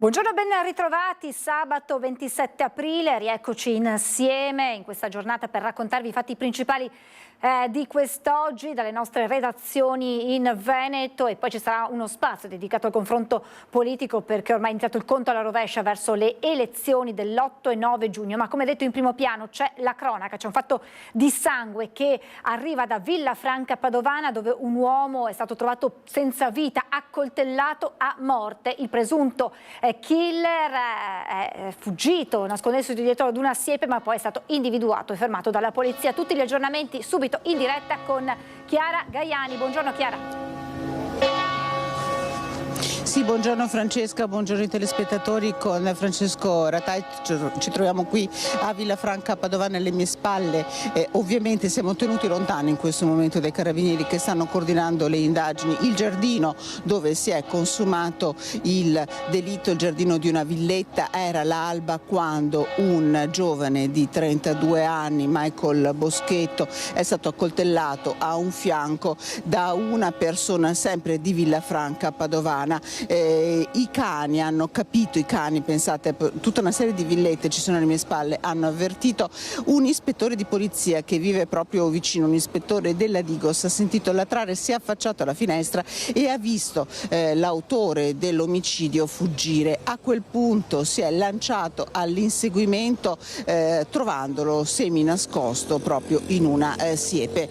Buongiorno e ben ritrovati, sabato 27 aprile, rieccoci insieme in questa giornata per raccontarvi i fatti principali di quest'oggi dalle nostre redazioni in Veneto, e poi ci sarà uno spazio dedicato al confronto politico perché ormai è iniziato il conto alla rovescia verso le elezioni dell'8 e 9 giugno, ma come detto in primo piano c'è la cronaca, c'è un fatto di sangue che arriva da Villafranca Padovana, dove un uomo è stato trovato senza vita, accoltellato a morte. Il presunto killer è fuggito, nascondendosi dietro ad una siepe, ma poi è stato individuato e fermato dalla polizia. Tutti gli aggiornamenti subito in diretta con Chiara Gaiani. Buongiorno Chiara. Sì, buongiorno Francesca, buongiorno ai telespettatori. Con Francesco Ratai ci troviamo qui a Villafranca Padovana alle mie spalle. Ovviamente siamo tenuti lontani in questo momento dai carabinieri che stanno coordinando le indagini. Il giardino dove si è consumato il delitto, il giardino di una villetta, era l'alba quando un giovane di 32 anni, Michael Boschetto, è stato accoltellato a un fianco da una persona sempre di Villafranca Padovana. I cani hanno capito, pensate, tutta una serie di villette ci sono alle mie spalle, hanno avvertito un ispettore di polizia che vive proprio vicino, un ispettore della Digos, ha sentito latrare, si è affacciato alla finestra e ha visto l'autore dell'omicidio fuggire. A quel punto si è lanciato all'inseguimento trovandolo semi-nascosto proprio in una siepe.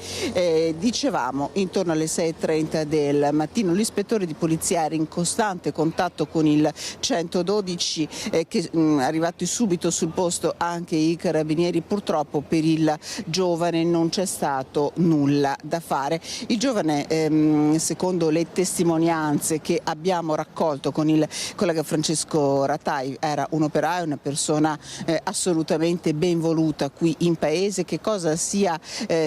Dicevamo, intorno alle 6:30 del mattino l'ispettore di polizia era in costante contatto con il 112 che arrivati subito sul posto anche i carabinieri. Purtroppo per il giovane non c'è stato nulla da fare. Il giovane, secondo le testimonianze che abbiamo raccolto con il collega Francesco Ratai, era un operaio, una persona assolutamente ben voluta qui in paese. Che cosa sia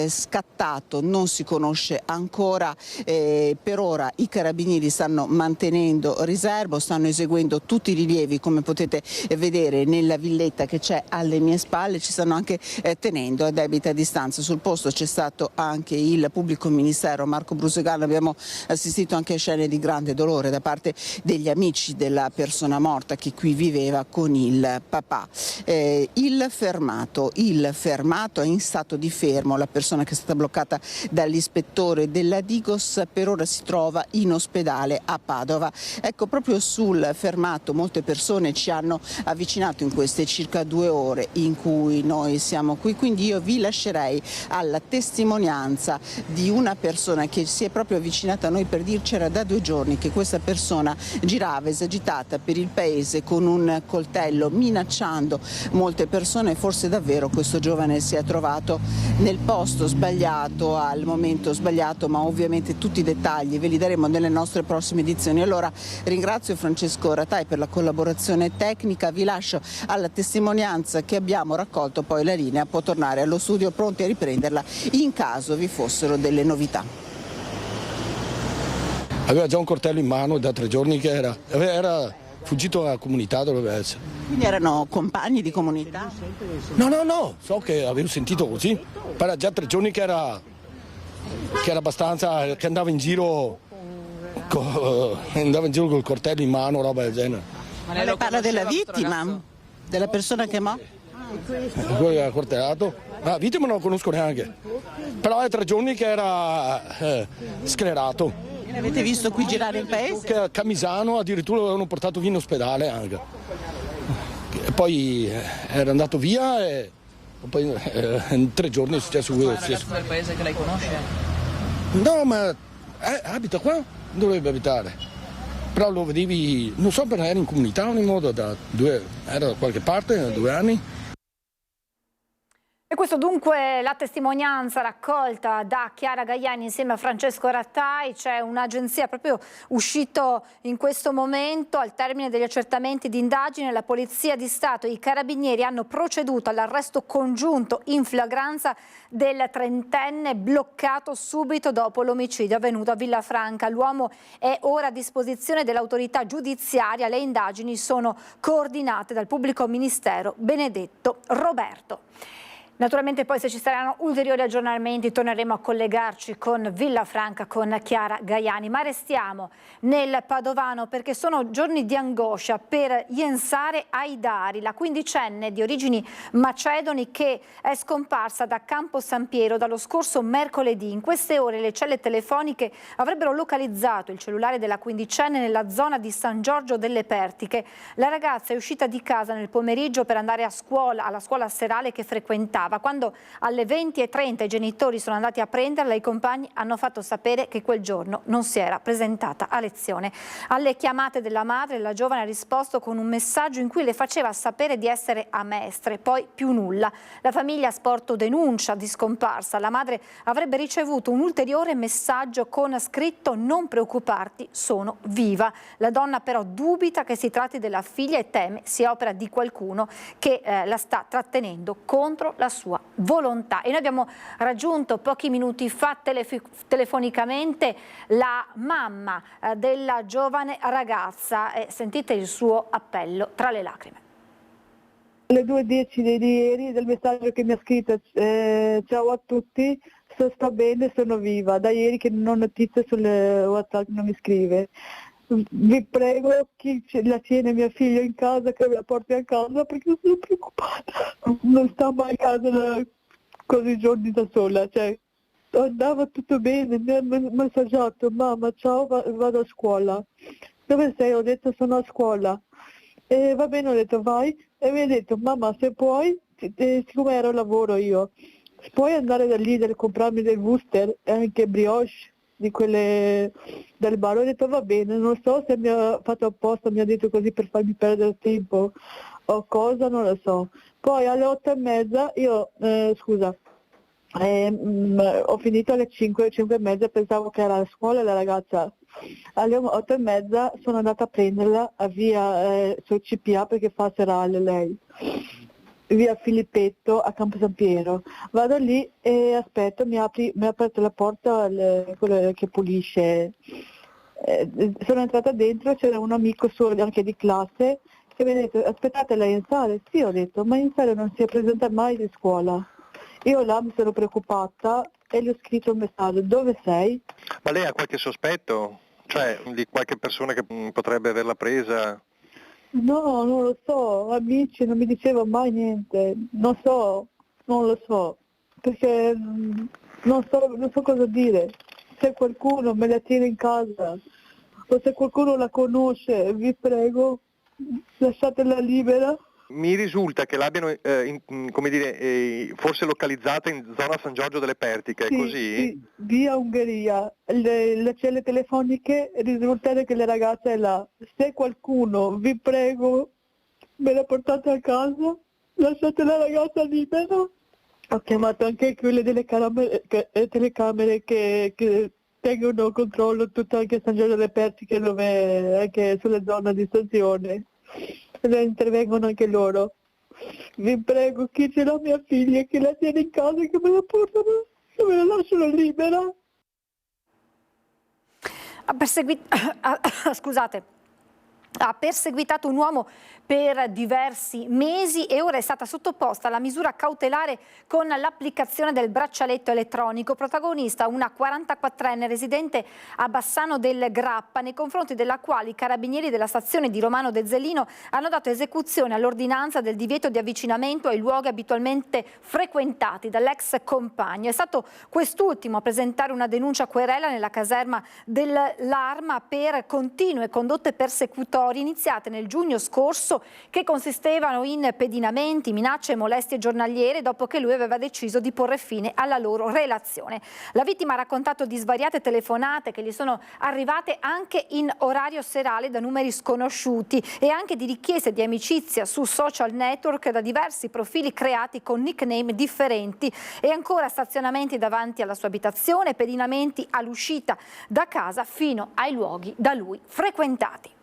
scattato non si conosce ancora. Per ora i carabinieri stanno mantenendo riservo, stanno eseguendo tutti i rilievi, come potete vedere nella villetta che c'è alle mie spalle, ci stanno anche tenendo a debita distanza. Sul posto c'è stato anche il pubblico ministero Marco Brusegano, abbiamo assistito anche a scene di grande dolore da parte degli amici della persona morta che qui viveva con il papà. Il fermato è in stato di fermo, la persona che è stata bloccata dall'ispettore della Digos per ora si trova in ospedale a Padova. Ecco, proprio sul fermato molte persone ci hanno avvicinato in queste circa 2 ore in cui noi siamo qui, quindi io vi lascerei alla testimonianza di una persona che si è proprio avvicinata a noi per dirci era da 2 giorni che questa persona girava esagitata per il paese con un coltello minacciando molte persone. Forse davvero questo giovane si è trovato nel posto sbagliato al momento sbagliato, ma ovviamente tutti i dettagli ve li daremo nelle nostre prossime edizioni. Allora ringrazio Francesco Ratai per la collaborazione tecnica, vi lascio alla testimonianza che abbiamo raccolto, poi la linea può tornare allo studio pronti a riprenderla in caso vi fossero delle novità. Aveva già un coltello in mano da 3 giorni che era fuggito dalla comunità, doveva essere. Quindi erano compagni di comunità? No, so che avevo sentito così, però già 3 giorni che era abbastanza, che andava in giro col coltello in mano, roba del genere. Ma lei parla della vittima? Della persona che è morta? Quello che ha coltellato? La vittima non lo conosco neanche, però è 3 giorni che era sclerato. E l'avete visto qui girare il paese? Che a Camisano addirittura l'avevano portato via in ospedale anche. E poi era andato via e poi in 3 giorni è successo quello stesso. È un paese che lei conosce? No, ma abita qua? Dovrebbe abitare. Però lo vedevi, non so, perché era in comunità in ogni modo, era da qualche parte, da 2 anni. E questo dunque la testimonianza raccolta da Chiara Gaiani insieme a Francesco Ratai. C'è un'agenzia proprio uscito in questo momento. Al termine degli accertamenti di indagine la Polizia di Stato e i Carabinieri hanno proceduto all'arresto congiunto in flagranza del 30enne bloccato subito dopo l'omicidio avvenuto a Villafranca. L'uomo è ora a disposizione dell'autorità giudiziaria. Le indagini sono coordinate dal pubblico ministero Benedetto Roberto. Naturalmente poi se ci saranno ulteriori aggiornamenti torneremo a collegarci con Villafranca, con Chiara Gaiani, ma restiamo nel Padovano perché sono giorni di angoscia per Jensare Aidari, la quindicenne di origini macedoni che è scomparsa da Campo San Piero dallo scorso mercoledì. In queste ore le celle telefoniche avrebbero localizzato il cellulare della quindicenne nella zona di San Giorgio delle Pertiche. La ragazza è uscita di casa nel pomeriggio per andare a scuola, alla scuola serale che frequentava. Quando alle 20:30 i genitori sono andati a prenderla, i compagni hanno fatto sapere che quel giorno non si era presentata a lezione. Alle chiamate della madre la giovane ha risposto con un messaggio in cui le faceva sapere di essere a Mestre, poi più nulla. La famiglia ha sporto denuncia di scomparsa. La madre avrebbe ricevuto un ulteriore messaggio con scritto: non preoccuparti, sono viva. La donna però dubita che si tratti della figlia e teme sia opera di qualcuno che la sta trattenendo contro la sua volontà. E noi abbiamo raggiunto pochi minuti fa telefonicamente la mamma della giovane ragazza e sentite il suo appello tra le lacrime. Alle 2:10 di ieri del messaggio che mi ha scritto: ciao a tutti, sto bene, sono viva. Da ieri che non ho notizie sul WhatsApp, non mi scrive. Vi prego, chi la tiene mia figlia in casa, che me la porti a casa perché sono preoccupata. Non sta mai a casa da così giorni da sola, cioè andava tutto bene, mi ha messaggiato: mamma ciao, vado a scuola. Dove sei? Ho detto sono a scuola. E va bene, ho detto vai, e mi ha detto: mamma se puoi, siccome ero a lavoro io, puoi andare da lì e comprarmi del Wooster e anche brioche di quelle del bar. Ho detto va bene, non so se mi ha fatto apposta, mi ha detto così per farmi perdere tempo o cosa, non lo so. Poi alle 8:30 io, ho finito alle 5:30, pensavo che era a scuola la ragazza. Alle 8:30 sono andata a prenderla a via sul CPA perché fa serale lei, via Filippetto a Campo San Piero. Vado lì e aspetto, mi ha aperto la porta quello che pulisce. Sono entrata dentro, c'era un amico suo anche di classe che mi ha detto: aspettate la Jensare? Sì, ho detto, ma Jensare non si è presentata mai in scuola. Io là mi sono preoccupata e gli ho scritto un messaggio: dove sei? Ma lei ha qualche sospetto? Cioè di qualche persona che potrebbe averla presa? No, non lo so, amici, non mi diceva mai niente, non lo so, perché non so cosa dire. Se qualcuno me la tiene in casa o se qualcuno la conosce, vi prego, lasciatela libera. Mi risulta che l'abbiano, forse localizzata in zona San Giorgio delle Pertiche, è Sì, così? sì, via Ungheria, le celle telefoniche risulta che la ragazza è là. Se qualcuno, vi prego, me la portate a casa, lasciate la ragazza libera. Ho chiamato anche quelle delle telecamere che tengono controllo tutto anche San Giorgio delle Pertiche, dove anche sulle zone di stazione. Intervengono anche loro. Vi prego, chi ce l'ha mia figlia, che la tiene in casa, che me la portano, che me la lasciano libera. Ha perseguitato un uomo per diversi mesi e ora è stata sottoposta alla misura cautelare con l'applicazione del braccialetto elettronico. Protagonista una 44enne residente a Bassano del Grappa, nei confronti della quale i carabinieri della stazione di Romano de Zelino hanno dato esecuzione all'ordinanza del divieto di avvicinamento ai luoghi abitualmente frequentati dall'ex compagno. È stato quest'ultimo a presentare una denuncia querela nella caserma dell'Arma per continue condotte persecutorie iniziate nel giugno scorso, che consistevano in pedinamenti, minacce e molestie giornaliere dopo che lui aveva deciso di porre fine alla loro relazione. La vittima ha raccontato di svariate telefonate che gli sono arrivate anche in orario serale da numeri sconosciuti e anche di richieste di amicizia su social network da diversi profili creati con nickname differenti, e ancora stazionamenti davanti alla sua abitazione, pedinamenti all'uscita da casa fino ai luoghi da lui frequentati.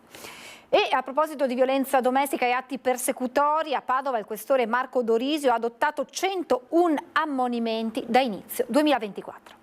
E a proposito di violenza domestica e atti persecutori, a Padova il questore Marco Dorisio ha adottato 101 ammonimenti da inizio 2024.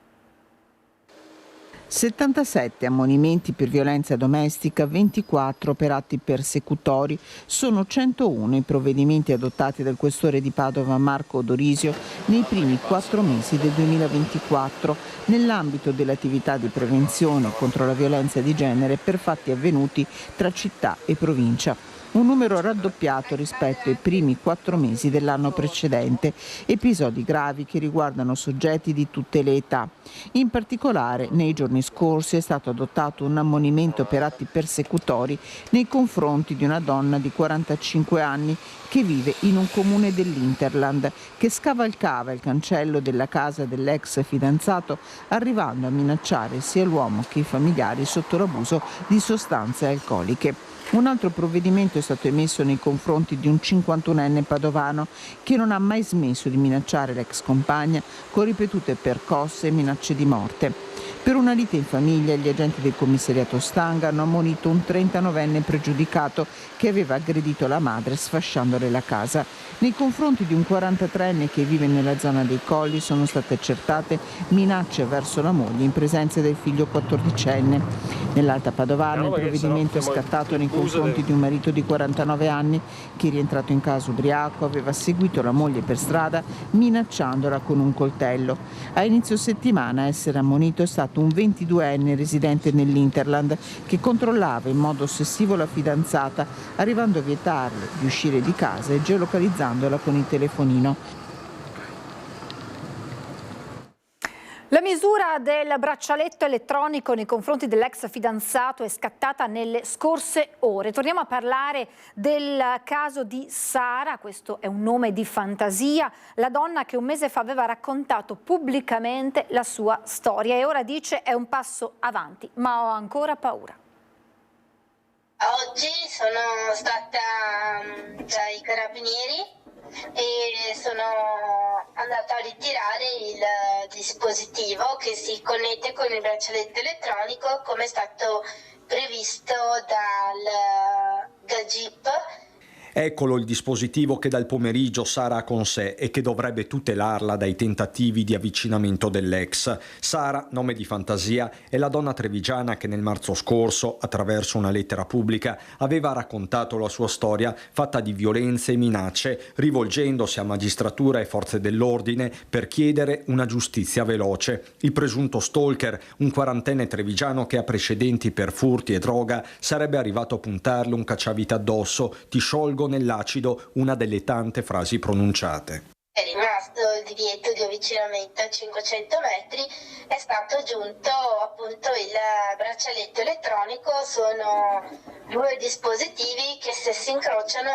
77 ammonimenti per violenza domestica, 24 per atti persecutori, sono 101 i provvedimenti adottati dal questore di Padova Marco Dorisio nei primi 4 mesi del 2024 nell'ambito dell'attività di prevenzione contro la violenza di genere per fatti avvenuti tra città e provincia. Un numero raddoppiato rispetto ai primi 4 mesi dell'anno precedente, episodi gravi che riguardano soggetti di tutte le età. In particolare, nei giorni scorsi è stato adottato un ammonimento per atti persecutori nei confronti di una donna di 45 anni che vive in un comune dell'Interland, che scavalcava il cancello della casa dell'ex fidanzato, arrivando a minacciare sia l'uomo che i familiari sotto l'abuso di sostanze alcoliche. Un altro provvedimento è stato emesso nei confronti di un 51enne padovano che non ha mai smesso di minacciare l'ex compagna con ripetute percosse e minacce di morte. Per una lite in famiglia, gli agenti del commissariato Stanga hanno ammonito un 39enne pregiudicato che aveva aggredito la madre sfasciandole la casa. Nei confronti di un 43enne che vive nella zona dei Colli sono state accertate minacce verso la moglie in presenza del figlio 14enne. Nell'Alta Padovana il provvedimento è scattato nei confronti di un marito di 49 anni che, rientrato in casa ubriaco, aveva seguito la moglie per strada minacciandola con un coltello. A inizio settimana a essere ammonito è stato un 22enne residente nell'Interland che controllava in modo ossessivo la fidanzata, arrivando a vietarle di uscire di casa e geolocalizzandola con il telefonino. La misura del braccialetto elettronico nei confronti dell'ex fidanzato è scattata nelle scorse ore. Torniamo a parlare del caso di Sara, questo è un nome di fantasia, la donna che un mese fa aveva raccontato pubblicamente la sua storia e ora dice è un passo avanti, ma ho ancora paura. Oggi sono stata dai carabinieri e sono andata a ritirare il dispositivo che si connette con il braccialetto elettronico come è stato previsto dal GIP. Eccolo il dispositivo che dal pomeriggio Sara ha con sé e che dovrebbe tutelarla dai tentativi di avvicinamento dell'ex. Sara, nome di fantasia, è la donna trevigiana che nel marzo scorso, attraverso una lettera pubblica, aveva raccontato la sua storia fatta di violenze e minacce, rivolgendosi a magistratura e forze dell'ordine per chiedere una giustizia veloce. Il presunto stalker, un 40enne trevigiano che ha precedenti per furti e droga, sarebbe arrivato a puntarle un cacciavite addosso, ti sciolgo nell'acido, una delle tante frasi pronunciate. È rimasto il divieto di avvicinamento a 500 metri, è stato aggiunto appunto il braccialetto elettronico. Sono 2 dispositivi che se si incrociano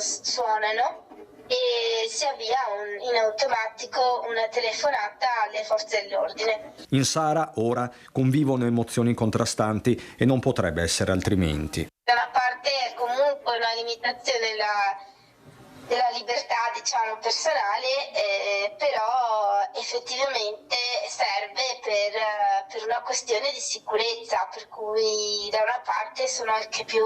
suonano e si avvia in automatico una telefonata alle forze dell'ordine. In Sara ora convivono emozioni contrastanti e non potrebbe essere altrimenti. Da una parte è comunque una limitazione della libertà, diciamo, personale, però effettivamente serve per una questione di sicurezza, per cui da una parte sono anche più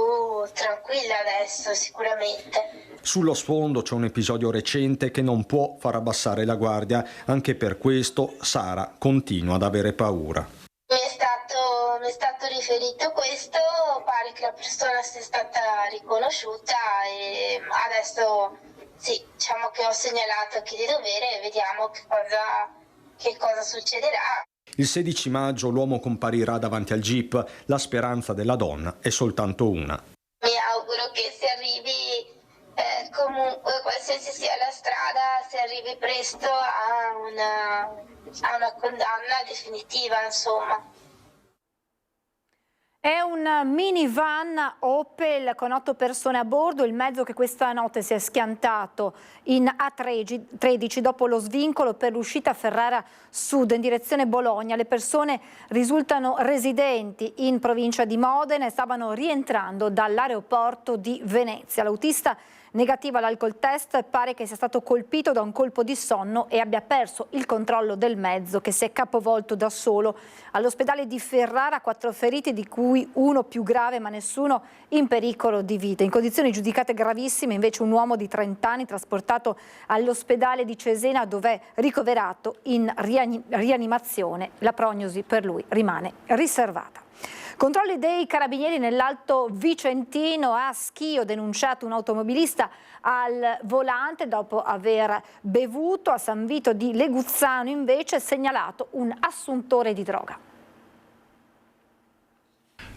tranquilla adesso sicuramente. Sullo sfondo c'è un episodio recente che non può far abbassare la guardia, anche per questo Sara continua ad avere paura. Mi è stato riferito questo, pare che la persona sia stata riconosciuta e adesso sì, diciamo che ho segnalato a chi di dovere e vediamo che cosa succederà. Il 16 maggio l'uomo comparirà davanti al GIP, la speranza della donna è soltanto una. Mi auguro che si arrivi comunque, qualsiasi sia la strada, si arrivi presto a una condanna definitiva, insomma. È un minivan Opel con 8 persone a bordo, il mezzo che questa notte si è schiantato in A13 dopo lo svincolo per l'uscita a Ferrara Sud in direzione Bologna. Le persone risultano residenti in provincia di Modena e stavano rientrando dall'aeroporto di Venezia. L'autista negativa all'alcol test, pare che sia stato colpito da un colpo di sonno e abbia perso il controllo del mezzo che si è capovolto da solo. All'ospedale di Ferrara 4 feriti, di cui cui uno più grave ma nessuno in pericolo di vita. In condizioni giudicate gravissime invece un uomo di 30 anni trasportato all'ospedale di Cesena dove è ricoverato in rianimazione. La prognosi per lui rimane riservata. Controlli dei carabinieri nell'Alto Vicentino. A Schio denunciato un automobilista al volante dopo aver bevuto. A San Vito di Leguzzano invece segnalato un assuntore di droga.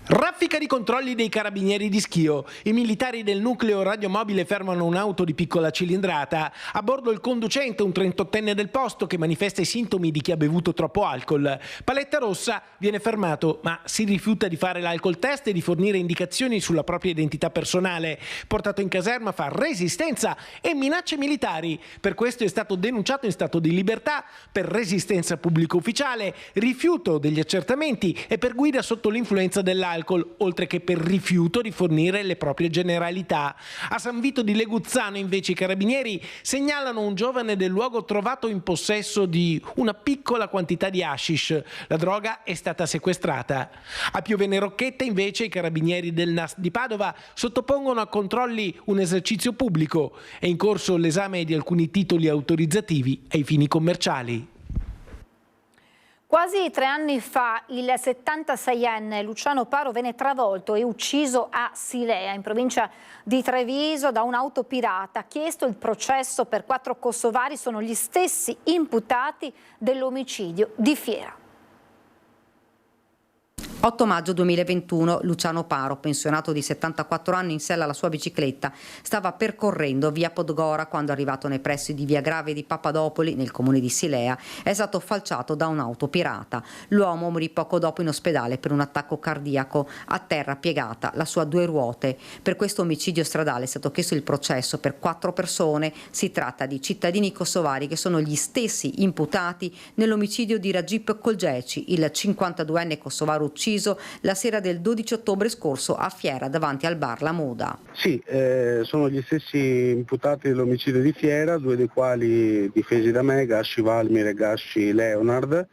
Raffica di controlli dei carabinieri di Schio. I militari del nucleo radiomobile fermano un'auto di piccola cilindrata. A bordo il conducente, un 38enne del posto che manifesta i sintomi di chi ha bevuto troppo alcol. Paletta rossa, viene fermato ma si rifiuta di fare l'alcol test e di fornire indicazioni sulla propria identità personale. Portato in caserma fa resistenza e minacce militari. Per questo è stato denunciato in stato di libertà per resistenza pubblico ufficiale, rifiuto degli accertamenti e per guida sotto l'influenza dell'alcol, oltre che per rifiuto di fornire le proprie generalità. A San Vito di Leguzzano invece i carabinieri segnalano un giovane del luogo trovato in possesso di una piccola quantità di hashish. La droga è stata sequestrata. A Piovene Rocchetta invece i carabinieri del NAS di Padova sottopongono a controlli un esercizio pubblico. È in corso l'esame di alcuni titoli autorizzativi ai fini commerciali. Quasi 3 anni fa il 76enne Luciano Paro venne travolto e ucciso a Silea, in provincia di Treviso, da un'auto pirata. Chiesto il processo per 4 kosovari, sono gli stessi imputati dell'omicidio di Fiera. 8 maggio 2021, Luciano Paro, pensionato di 74 anni in sella alla sua bicicletta, stava percorrendo via Podgora quando, arrivato nei pressi di via Grave di Papadopoli, nel comune di Silea, è stato falciato da un'auto pirata. L'uomo morì poco dopo in ospedale per un attacco cardiaco, a terra piegata la sua 2 ruote. Per questo omicidio stradale è stato chiesto il processo per 4 persone. Si tratta di cittadini kosovari che sono gli stessi imputati nell'omicidio di Rajip Kolgeci, il 52enne kosovaro ucciso la sera del 12 ottobre scorso a Fiera davanti al bar La Moda. Sì, sono gli stessi imputati dell'omicidio di Fiera, 2 dei quali difesi da me, Gasci Valmir e Gasci Leonard,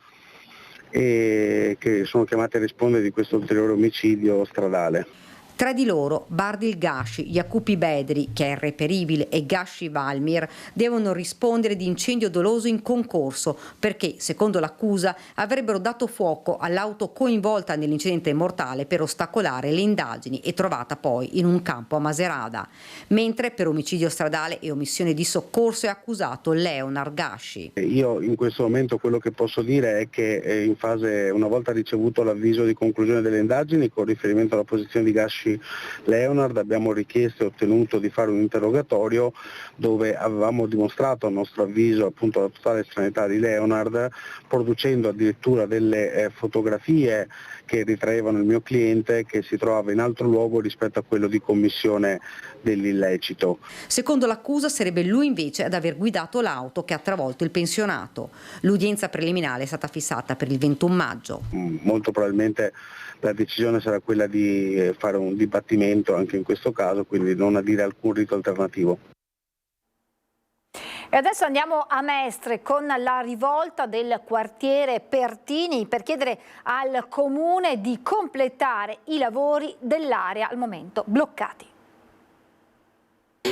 e che sono chiamati a rispondere di questo ulteriore omicidio stradale. 3 di loro, Bardil Gashi, Jacupi Bedri, che è irreperibile, e Gasci Valmir, devono rispondere di incendio doloso in concorso perché, secondo l'accusa, avrebbero dato fuoco all'auto coinvolta nell'incidente mortale per ostacolare le indagini e trovata poi in un campo a Maserada. Mentre per omicidio stradale e omissione di soccorso è accusato Leonard Gasci. Io in questo momento quello che posso dire è che in fase, una volta ricevuto l'avviso di conclusione delle indagini con riferimento alla posizione di Gasci Leonard, abbiamo richiesto e ottenuto di fare un interrogatorio dove avevamo dimostrato a nostro avviso appunto la totale estraneità di Leonard, producendo addirittura delle fotografie che ritraevano il mio cliente che si trovava in altro luogo rispetto a quello di commissione dell'illecito. Secondo l'accusa sarebbe lui invece ad aver guidato l'auto che ha travolto il pensionato. L'udienza preliminare è stata fissata per il 21 maggio. Molto probabilmente la decisione sarà quella di fare un dibattimento anche in questo caso, quindi non adire alcun rito alternativo. E adesso andiamo a Mestre con la rivolta del quartiere Pertini per chiedere al comune di completare i lavori dell'area al momento bloccati.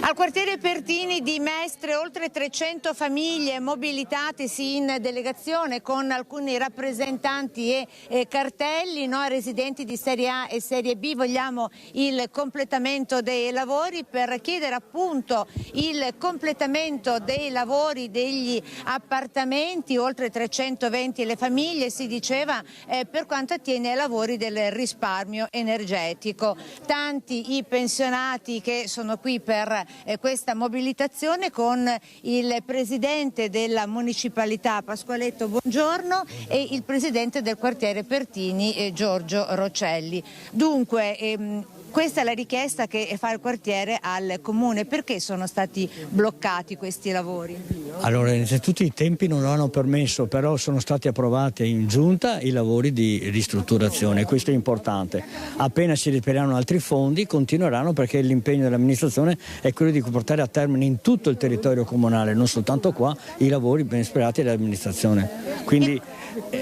Al quartiere Pertini di Mestre oltre 300 famiglie mobilitatesi in delegazione con alcuni rappresentanti e cartelli. Noi residenti di Serie A e Serie B vogliamo il completamento dei lavori per chiedere appunto il completamento dei lavori degli appartamenti, oltre 320 le famiglie, si diceva, per quanto attiene ai lavori del risparmio energetico. Tanti i pensionati che sono qui per questa mobilitazione, con il presidente della municipalità Pasqualetto Buongiorno e il presidente del quartiere Pertini Giorgio Rocelli. Dunque questa è la richiesta che fa il quartiere al comune. Perché sono stati bloccati questi lavori? Allora, innanzitutto i tempi non lo hanno permesso, però sono stati approvati in giunta i lavori di ristrutturazione, questo è importante. Appena si repereranno altri fondi continueranno, perché l'impegno dell'amministrazione è quello di portare a termine in tutto il territorio comunale, non soltanto qua, i lavori ben sperati dell'amministrazione. Quindi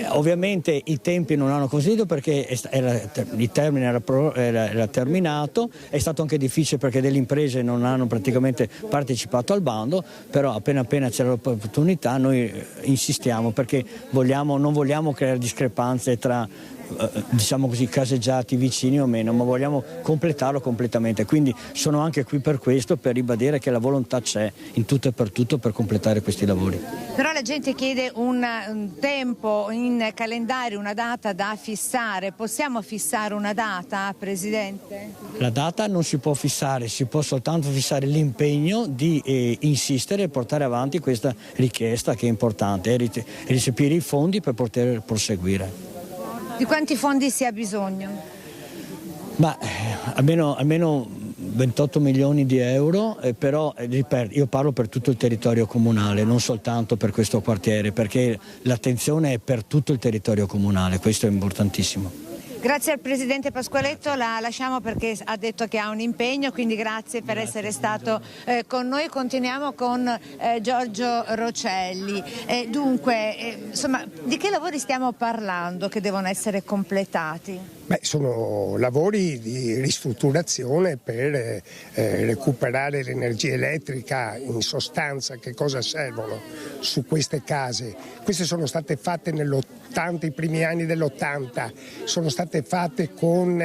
Ovviamente i tempi non hanno consentito perché il termine era terminato, è stato anche difficile perché delle imprese non hanno praticamente partecipato al bando, però appena c'è l'opportunità noi insistiamo perché non vogliamo creare discrepanze tra diciamo così caseggiati vicini o meno, ma vogliamo completarlo completamente, quindi sono anche qui per questo, per ribadire che la volontà c'è in tutto e per tutto per completare questi lavori. Però la gente chiede un tempo in calendario, una data da fissare. Possiamo fissare una data, Presidente? La data non si può fissare, si può soltanto fissare l'impegno di insistere e portare avanti questa richiesta che è importante e recepire i fondi per poter proseguire. Di quanti fondi si ha bisogno? Almeno 28 milioni di euro, però ripeto, io parlo per tutto il territorio comunale, non soltanto per questo quartiere, perché l'attenzione è per tutto il territorio comunale, questo è importantissimo. Grazie al Presidente Pasqualetto, la lasciamo perché ha detto che ha un impegno, quindi grazie per essere stato con noi. Continuiamo con Giorgio Rocelli. Insomma, di che lavori stiamo parlando che devono essere completati? Sono lavori di ristrutturazione per recuperare l'energia elettrica. In sostanza che cosa servono su queste case? Queste sono state fatte nell'80, i primi anni dell'80, sono state fatte con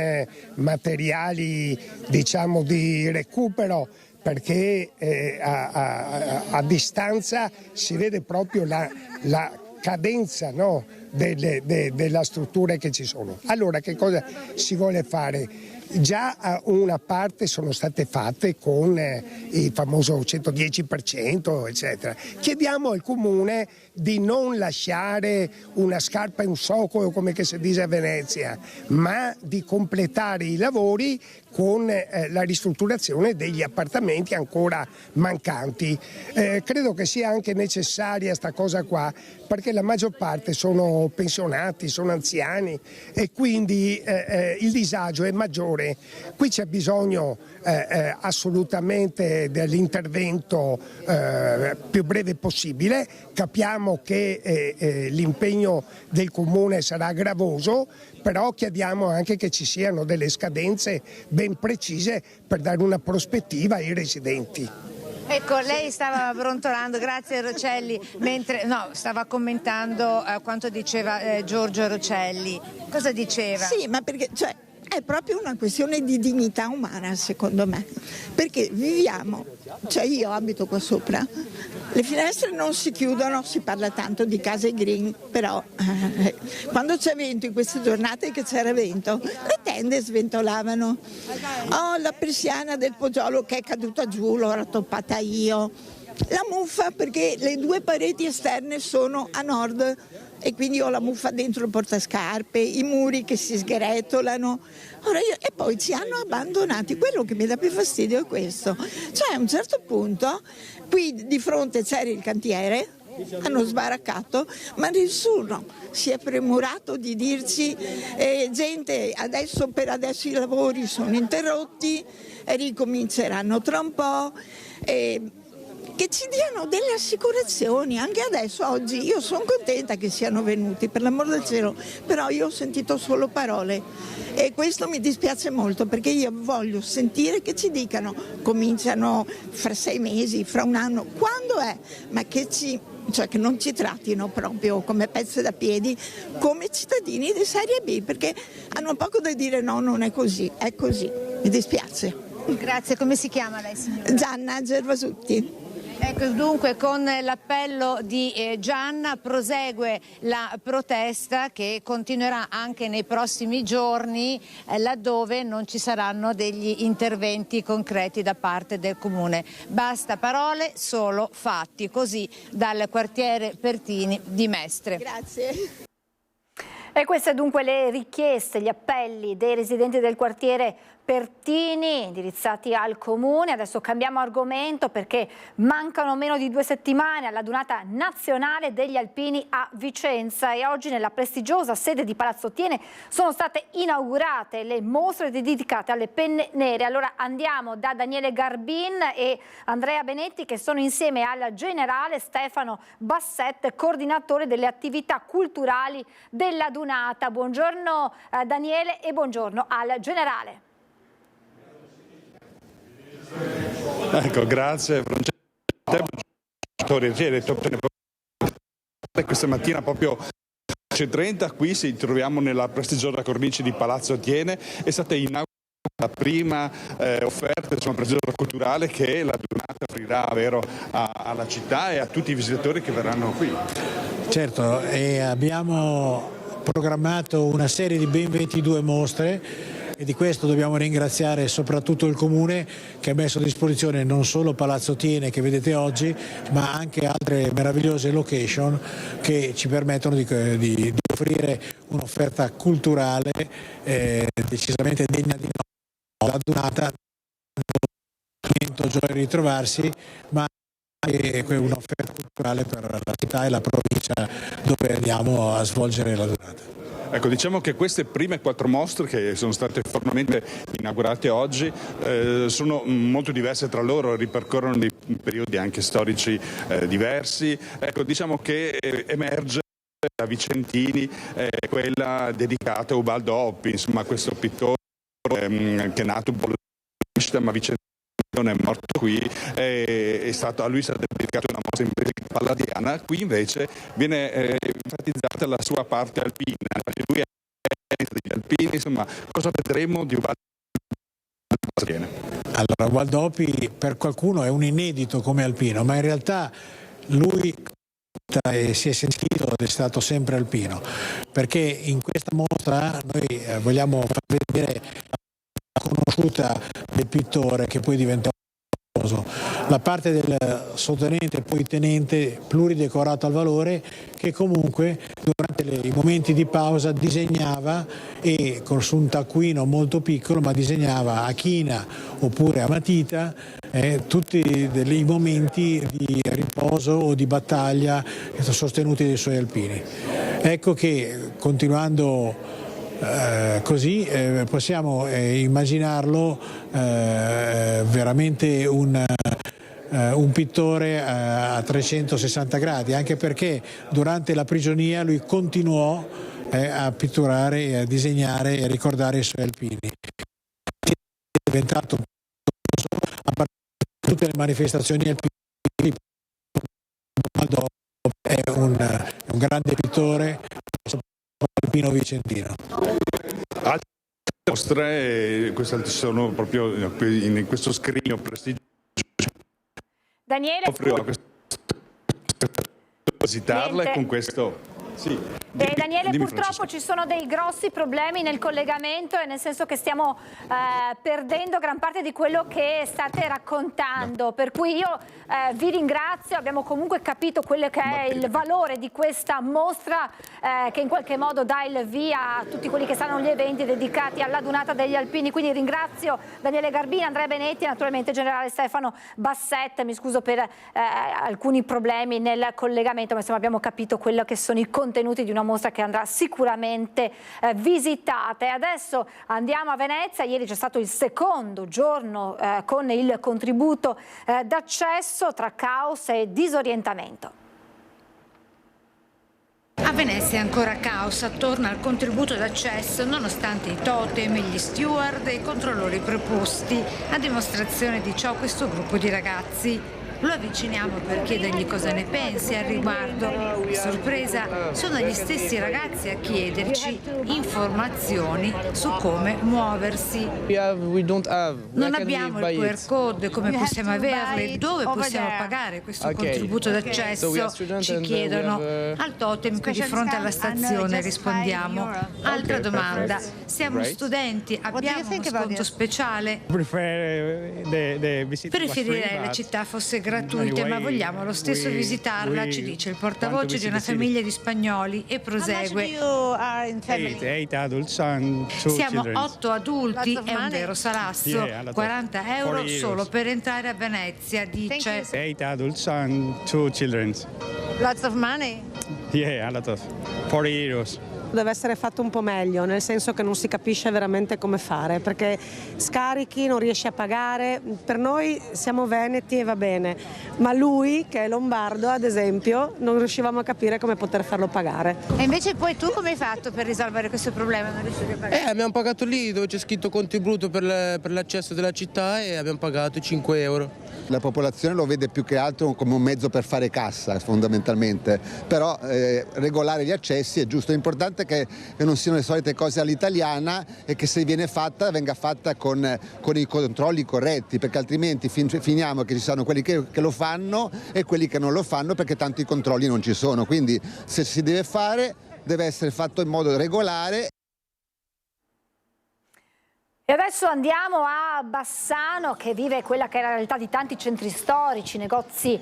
materiali diciamo di recupero, perché a distanza si vede proprio la cadenza, no? della struttura che ci sono. Allora che cosa si vuole fare? Già una parte sono state fatte con il famoso 110%, eccetera. Chiediamo al Comune di non lasciare una scarpa in un socco, come che si dice a Venezia, ma di completare i lavori con la ristrutturazione degli appartamenti ancora mancanti. Credo che sia anche necessaria sta cosa qua, perché la maggior parte sono pensionati, sono anziani e quindi il disagio è maggiore. Qui c'è bisogno assolutamente dell'intervento più breve possibile. Capiamo che l'impegno del Comune sarà gravoso, però chiediamo anche che ci siano delle scadenze ben precise per dare una prospettiva ai residenti. Ecco, lei stava brontolando, grazie Rocelli, stava commentando quanto diceva Giorgio Rocelli. Cosa diceva? Sì, ma perché è proprio una questione di dignità umana, secondo me, perché viviamo, io abito qua sopra, le finestre non si chiudono, si parla tanto di case green, però quando c'è vento, in queste giornate che c'era vento, le tende sventolavano. La persiana del poggiolo che è caduta giù, l'ho rattoppata io. La muffa, perché le due pareti esterne sono a nord e quindi ho la muffa dentro il portascarpe, i muri che si sgretolano. E poi ci hanno abbandonati. Quello che mi dà più fastidio è questo. A un certo punto qui di fronte c'era il cantiere, hanno sbaraccato, ma nessuno si è premurato di dirci gente, per adesso i lavori sono interrotti, ricominceranno tra un po'. Che ci diano delle assicurazioni, anche adesso, oggi, io sono contenta che siano venuti, per l'amor del cielo, però io ho sentito solo parole e questo mi dispiace molto, perché io voglio sentire che ci dicano, cominciano fra 6 mesi, fra un anno, quando è, ma che non ci trattino proprio come pezze da piedi, come cittadini di serie B, perché hanno poco da dire no, non è così, è così, mi dispiace. Grazie, come si chiama lei signora? Gianna Gervasutti. Ecco, dunque con l'appello di Gianna prosegue la protesta che continuerà anche nei prossimi giorni laddove non ci saranno degli interventi concreti da parte del Comune. Basta parole, solo fatti, così dal quartiere Pertini di Mestre. Grazie. E queste dunque le richieste, gli appelli dei residenti del quartiere Pertini indirizzati al Comune. Adesso cambiamo argomento perché mancano meno di 2 settimane alla Giornata Nazionale degli Alpini a Vicenza e oggi nella prestigiosa sede di Palazzo Thiene sono state inaugurate le mostre dedicate alle penne nere. Allora andiamo da Daniele Garbin e Andrea Benetti che sono insieme al generale Stefano Basset, coordinatore delle attività culturali della Dunata. Buongiorno Daniele e buongiorno al generale. Ecco, grazie Francesco. Questa mattina proprio 10:30 qui ci troviamo nella prestigiosa cornice di Palazzo Thiene, è stata inaugurata la prima offerta prestigiosa culturale che la Dunata offrirà alla città e a tutti i visitatori che verranno qui. Certo, e abbiamo programmato una serie di ben 22 mostre. E di questo dobbiamo ringraziare soprattutto il Comune che ha messo a disposizione non solo Palazzo Thiene che vedete oggi, ma anche altre meravigliose location che ci permettono di offrire un'offerta culturale decisamente degna di noi. La Dunata è un gioia di ritrovarsi, ma anche un'offerta culturale per la città e la provincia dove andiamo a svolgere la Dunata. Ecco, diciamo che queste prime 4 mostre che sono state formalmente inaugurate oggi sono molto diverse tra loro, ripercorrono dei periodi anche storici diversi. Ecco, diciamo che emerge da Vicentini quella dedicata a Ubaldo Oppi, insomma questo pittore che è nato un po' ma Vicentini non è morto qui, a lui è stata dedicata una mostra in palladiana, qui invece viene enfatizzata la sua parte alpina, lui è degli alpini, insomma cosa vedremo di Ubaldo? Allora Ubaldo Oppi per qualcuno è un inedito come alpino, ma in realtà lui si è sentito ed è stato sempre alpino, perché in questa mostra noi vogliamo far vedere conosciuta del pittore che poi diventò famoso, la parte del sottotenente e poi tenente pluridecorato al valore che comunque durante i momenti di pausa disegnava e su un taccuino molto piccolo ma disegnava a china oppure a matita tutti i momenti di riposo o di battaglia sostenuti dai suoi alpini. Ecco che continuando così possiamo immaginarlo veramente un pittore a 360 gradi, anche perché durante la prigionia lui continuò a pitturare, a disegnare e a ricordare i suoi alpini. È diventato a tutte le manifestazioni alpine. È un grande pittore alpino vicentino. Altre mostre, queste sono proprio in questo scrigno prestigioso. Daniele, visitarla e con questo. Sì. Daniele, purtroppo Francesco. ci sono dei grossi problemi nel collegamento e nel senso che stiamo perdendo gran parte di quello che state raccontando, per cui io vi ringrazio, abbiamo comunque capito quello che è il valore di questa mostra che in qualche modo dà il via a tutti quelli che saranno gli eventi dedicati alla Dunata degli Alpini, quindi ringrazio Daniele Garbini, Andrea Benetti e naturalmente il generale Stefano Basset. Mi scuso per alcuni problemi nel collegamento, ma insomma abbiamo capito quello che sono i contenuti di una mostra che andrà sicuramente visitata. E adesso andiamo a Venezia. Ieri c'è stato il secondo giorno con il contributo d'accesso tra caos e disorientamento. A Venezia è ancora caos attorno al contributo d'accesso nonostante i totem, gli steward e i controllori preposti, a dimostrazione di ciò questo gruppo di ragazzi. Lo avviciniamo per chiedergli cosa ne pensi al riguardo. A sorpresa sono gli stessi ragazzi a chiederci informazioni su come muoversi. Non abbiamo il QR code, come possiamo averle? Dove possiamo pagare questo contributo d'accesso? Ci chiedono. Al totem qui di fronte alla stazione rispondiamo. Altra domanda. Siamo studenti, abbiamo uno sconto speciale? Preferirei la città fosse grande gratuite, ma vogliamo lo stesso visitarla, ci dice il portavoce di una famiglia di spagnoli e prosegue. Siamo 8 adulti, è un vero salasso, 40 euro solo per entrare a Venezia, dice. 8 adults and 2 children. Lots of money. Yeah, a lot of 40 euros. Deve essere fatto un po' meglio, nel senso che non si capisce veramente come fare, perché scarichi, non riesci a pagare. Per noi siamo veneti e va bene, ma lui, che è lombardo, ad esempio, non riuscivamo a capire come poter farlo pagare. E invece poi tu come hai fatto per risolvere questo problema? Non riuscivi a pagare? Abbiamo pagato lì dove c'è scritto contributo per l'accesso della città e abbiamo pagato 5 euro. La popolazione lo vede più che altro come un mezzo per fare cassa fondamentalmente, però regolare gli accessi è giusto, è importante che non siano le solite cose all'italiana e che se viene fatta venga fatta con i controlli corretti, perché altrimenti finiamo che ci sono quelli che lo fanno e quelli che non lo fanno perché tanto i controlli non ci sono, quindi se si deve fare deve essere fatto in modo regolare. E adesso andiamo a Bassano, che vive quella che è la realtà di tanti centri storici, negozi,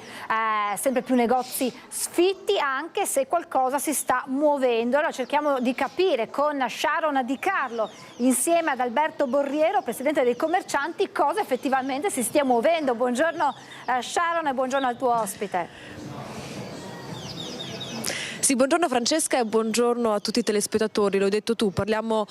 sempre più negozi sfitti, anche se qualcosa si sta muovendo. Allora cerchiamo di capire con Sharon Di Carlo, insieme ad Alberto Borriero, presidente dei commercianti, cosa effettivamente si stia muovendo. Buongiorno Sharon e buongiorno al tuo ospite. Sì, buongiorno Francesca e buongiorno a tutti i telespettatori. L'hai detto tu, parliamo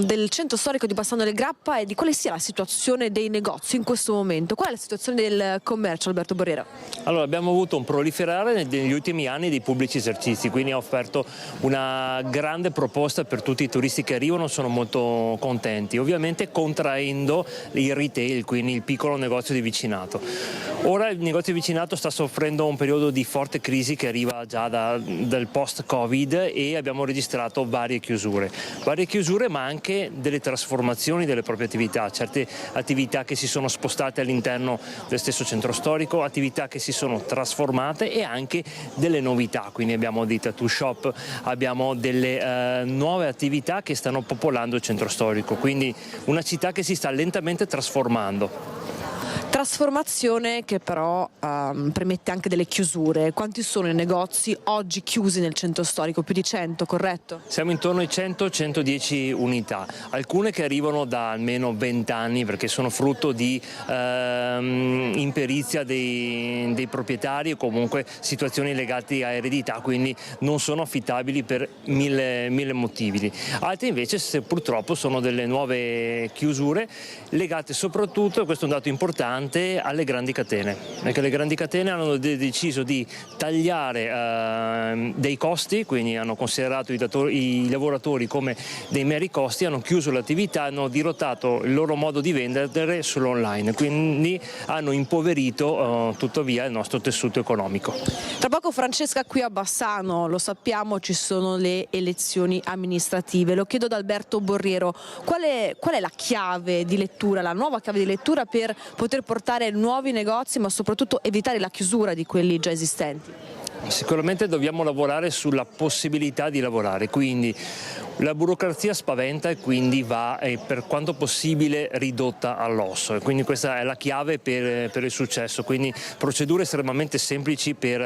del centro storico di Bassano del Grappa e di quale sia la situazione dei negozi in questo momento. Qual è la situazione del commercio, Alberto Borriero? Allora, abbiamo avuto un proliferare negli ultimi anni di pubblici esercizi, quindi ha offerto una grande proposta per tutti i turisti che arrivano, sono molto contenti, ovviamente contraendo il retail, quindi il piccolo negozio di vicinato. Ora il negozio di vicinato sta soffrendo un periodo di forte crisi che arriva già dal post-Covid e abbiamo registrato varie chiusure ma anche delle trasformazioni delle proprie attività, certe attività che si sono spostate all'interno del stesso centro storico, attività che si sono trasformate e anche delle novità, quindi abbiamo dei tattoo shop, abbiamo delle nuove attività che stanno popolando il centro storico, quindi una città che si sta lentamente trasformando. Trasformazione che però premette anche delle chiusure. Quanti sono i negozi oggi chiusi nel centro storico? Più di 100, corretto? Siamo intorno ai 100-110 unità, alcune che arrivano da almeno 20 anni perché sono frutto di imperizia dei proprietari o comunque situazioni legate a eredità, quindi non sono affittabili per mille motivi. Altre invece purtroppo sono delle nuove chiusure legate soprattutto, e questo è un dato importante, alle grandi catene, perché le grandi catene hanno deciso di tagliare dei costi, quindi hanno considerato i lavoratori come dei meri costi, hanno chiuso l'attività, hanno dirottato il loro modo di vendere sull'online, quindi hanno impoverito tuttavia il nostro tessuto economico. Tra poco Francesca, qui a Bassano, lo sappiamo, ci sono le elezioni amministrative. Lo chiedo ad Alberto Borriero, qual è la chiave di lettura, la nuova chiave di lettura per poter portare nuovi negozi ma soprattutto evitare la chiusura di quelli già esistenti? Sicuramente dobbiamo lavorare sulla possibilità di lavorare, quindi la burocrazia spaventa e quindi va per quanto possibile ridotta all'osso, e quindi questa è la chiave per il successo, quindi procedure estremamente semplici per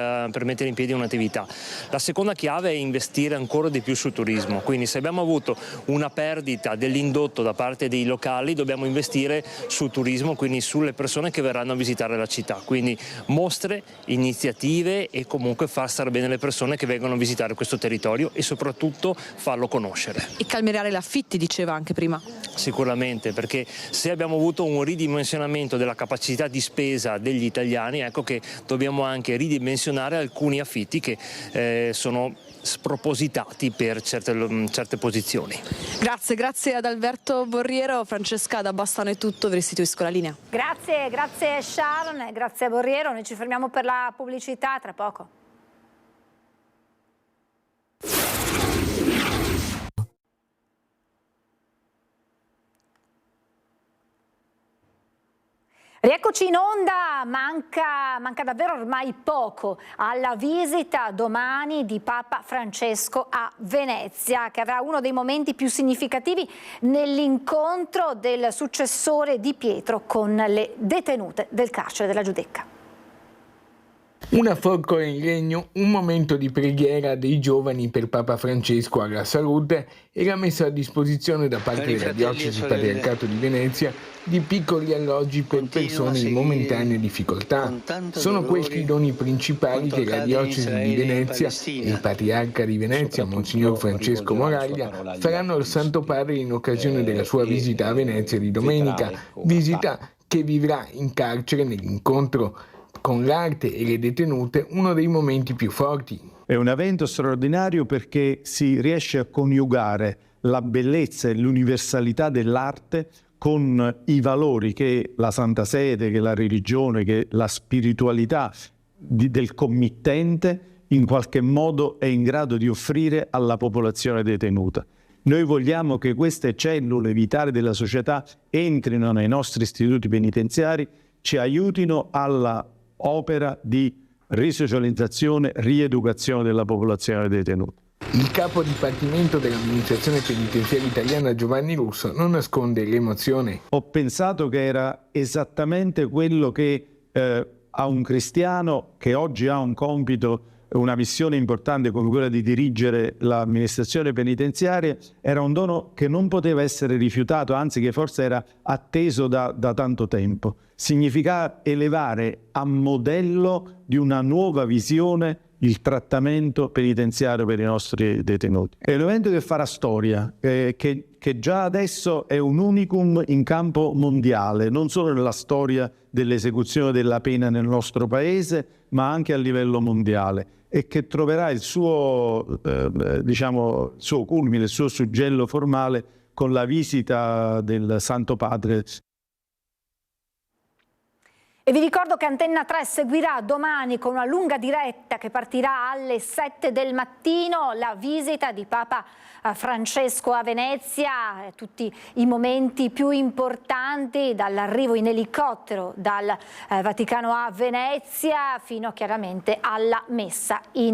mettere in piedi un'attività. La seconda chiave è investire ancora di più sul turismo, quindi se abbiamo avuto una perdita dell'indotto da parte dei locali dobbiamo investire sul turismo, quindi sulle persone che verranno a visitare la città, quindi mostre, iniziative e comunque far stare bene le persone che vengono a visitare questo territorio e soprattutto farlo conoscere. E calmierare gli affitti, diceva anche prima. Sicuramente, perché se abbiamo avuto un ridimensionamento della capacità di spesa degli italiani, ecco che dobbiamo anche ridimensionare alcuni affitti che sono spropositati per certe posizioni. Grazie ad Alberto Borriero. Francesca, da Bassano è tutto, vi restituisco la linea. Grazie Sharon, grazie a Borriero, noi ci fermiamo per la pubblicità, tra poco. Rieccoci in onda, manca davvero ormai poco alla visita domani di Papa Francesco a Venezia, che avrà uno dei momenti più significativi nell'incontro del successore di Pietro con le detenute del carcere della Giudecca. Una forcola in legno, un momento di preghiera dei giovani per Papa Francesco alla salute e la messa a disposizione da parte della Diocesi Patriarcato di Venezia di piccoli alloggi per persone in momentanea difficoltà. Sono questi i doni principali che la Diocesi di Venezia e il Patriarca di Venezia, Monsignor Francesco Moraglia, faranno al Santo Padre in occasione della sua visita a Venezia di domenica, visita che vivrà in carcere nell'incontro con l'arte e le detenute, uno dei momenti più forti. È un evento straordinario perché si riesce a coniugare la bellezza e l'universalità dell'arte con i valori che la Santa Sede, che la religione, che la spiritualità del committente in qualche modo è in grado di offrire alla popolazione detenuta. Noi vogliamo che queste cellule vitali della società entrino nei nostri istituti penitenziari, ci aiutino alla opera di risocializzazione, rieducazione della popolazione detenuta. Il capo dipartimento dell'amministrazione penitenziaria italiana Giovanni Russo non nasconde l'emozione. Ho pensato che era esattamente quello che a un cristiano che oggi ha un compito, una missione importante come quella di dirigere l'amministrazione penitenziaria, era un dono che non poteva essere rifiutato, anzi che forse era atteso da tanto tempo. Significa elevare a modello di una nuova visione il trattamento penitenziario per i nostri detenuti. È un evento che farà storia, che già adesso è un unicum in campo mondiale, non solo nella storia dell'esecuzione della pena nel nostro paese, ma anche a livello mondiale, e che troverà il suo, suo culmine, il suo suggello formale con la visita del Santo Padre. E vi ricordo che Antenna 3 seguirà domani con una lunga diretta che partirà alle 7 del mattino la visita di Papa Francesco a Venezia, tutti i momenti più importanti dall'arrivo in elicottero dal Vaticano a Venezia fino chiaramente alla messa di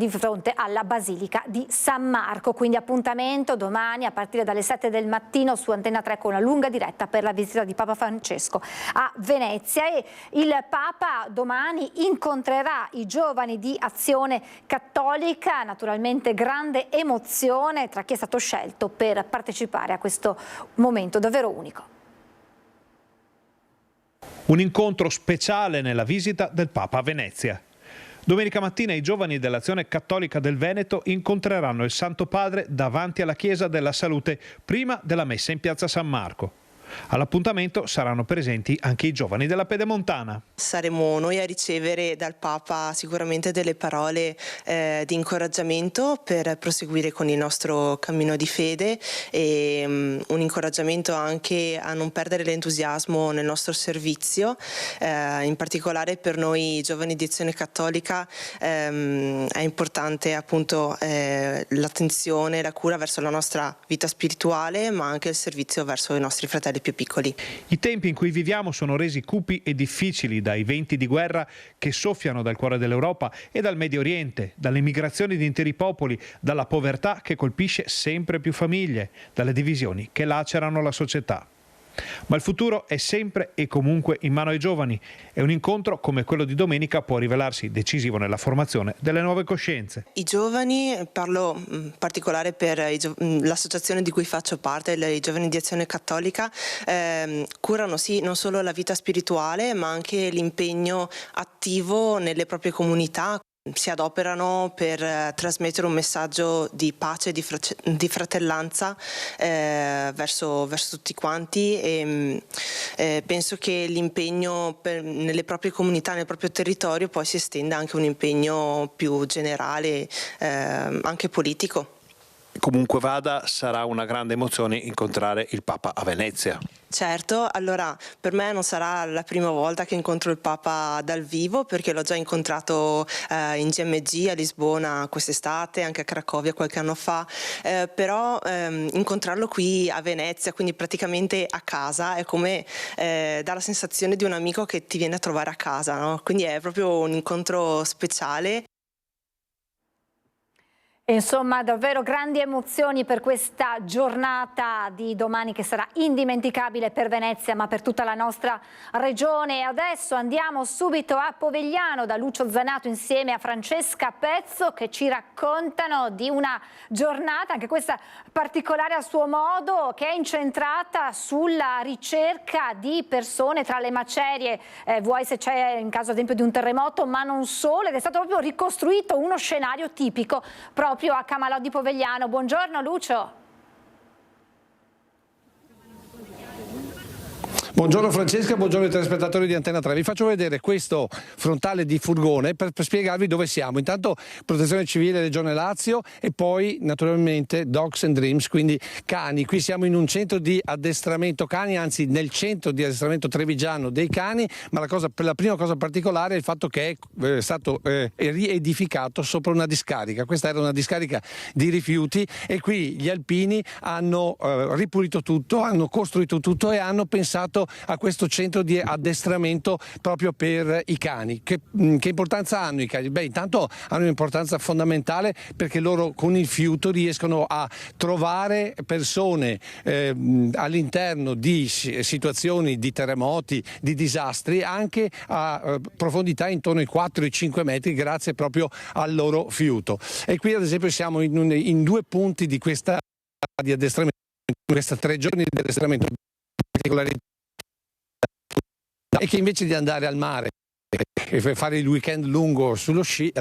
fronte alla Basilica di San Marco. Quindi appuntamento domani a partire dalle 7 del mattino su Antenna 3 con una lunga diretta per la visita di Papa Francesco a Venezia, e il Papa domani incontrerà i giovani di Azione Cattolica. Naturalmente grande emozione tra chi è stato scelto per partecipare a questo momento davvero unico. Un incontro speciale nella visita del Papa a Venezia. Domenica mattina i giovani dell'Azione Cattolica del Veneto incontreranno il Santo Padre davanti alla Chiesa della Salute prima della messa in piazza San Marco. All'appuntamento saranno presenti anche i giovani della Pedemontana. Saremo noi a ricevere dal Papa sicuramente delle parole di incoraggiamento per proseguire con il nostro cammino di fede, e un incoraggiamento anche a non perdere l'entusiasmo nel nostro servizio. In particolare per noi giovani di Azione Cattolica è importante appunto l'attenzione e la cura verso la nostra vita spirituale, ma anche il servizio verso i nostri fratelli più piccoli. I tempi in cui viviamo sono resi cupi e difficili dai venti di guerra che soffiano dal cuore dell'Europa e dal Medio Oriente, dalle migrazioni di interi popoli, dalla povertà che colpisce sempre più famiglie, dalle divisioni che lacerano la società. Ma il futuro è sempre e comunque in mano ai giovani, e un incontro come quello di domenica può rivelarsi decisivo nella formazione delle nuove coscienze. I giovani, parlo in particolare per l'associazione di cui faccio parte, i giovani di Azione Cattolica, curano sì non solo la vita spirituale ma anche l'impegno attivo nelle proprie comunità. Si adoperano per trasmettere un messaggio di pace e di fratellanza verso tutti quanti, e penso che l'impegno nelle proprie comunità, nel proprio territorio, poi si estenda anche un impegno più generale, anche politico. Comunque vada, sarà una grande emozione incontrare il Papa a Venezia. Certo, allora per me non sarà la prima volta che incontro il Papa dal vivo, perché l'ho già incontrato in GMG a Lisbona quest'estate, anche a Cracovia qualche anno fa, però incontrarlo qui a Venezia, quindi praticamente a casa, è come dà la sensazione di un amico che ti viene a trovare a casa, no? Quindi è proprio un incontro speciale. Insomma, davvero grandi emozioni per questa giornata di domani che sarà indimenticabile per Venezia, ma per tutta la nostra regione. E adesso andiamo subito a Povegliano da Lucio Zanato insieme a Francesca Pezzo, che ci raccontano di una giornata, anche questa particolare a suo modo, che è incentrata sulla ricerca di persone tra le macerie, vuoi se c'è in caso ad esempio di un terremoto, ma non solo, ed è stato proprio ricostruito uno scenario tipico proprio a Camalò di Povegliano. Buongiorno Lucio. Buongiorno Francesca, buongiorno ai telespettatori di Antena 3. Vi faccio vedere questo frontale di furgone per spiegarvi dove siamo. Intanto Protezione Civile Regione Lazio e poi naturalmente Dogs and Dreams, quindi cani. Qui siamo in un centro di addestramento cani, anzi nel centro di addestramento trevigiano dei cani, ma la prima cosa particolare è il fatto che è stato riedificato sopra una discarica. Questa era una discarica di rifiuti e qui gli alpini hanno ripulito tutto, hanno costruito tutto e hanno pensato a questo centro di addestramento proprio per i cani. Che importanza hanno i cani? Beh, intanto hanno un'importanza fondamentale perché loro con il fiuto riescono a trovare persone all'interno di situazioni di terremoti, di disastri, anche a profondità intorno ai 4 e 5 metri grazie proprio al loro fiuto. E qui ad esempio siamo in 2 punti di questa di addestramento, in questi 3 giorni di addestramento particolari, e che invece di andare al mare e fare il weekend lungo sugli sci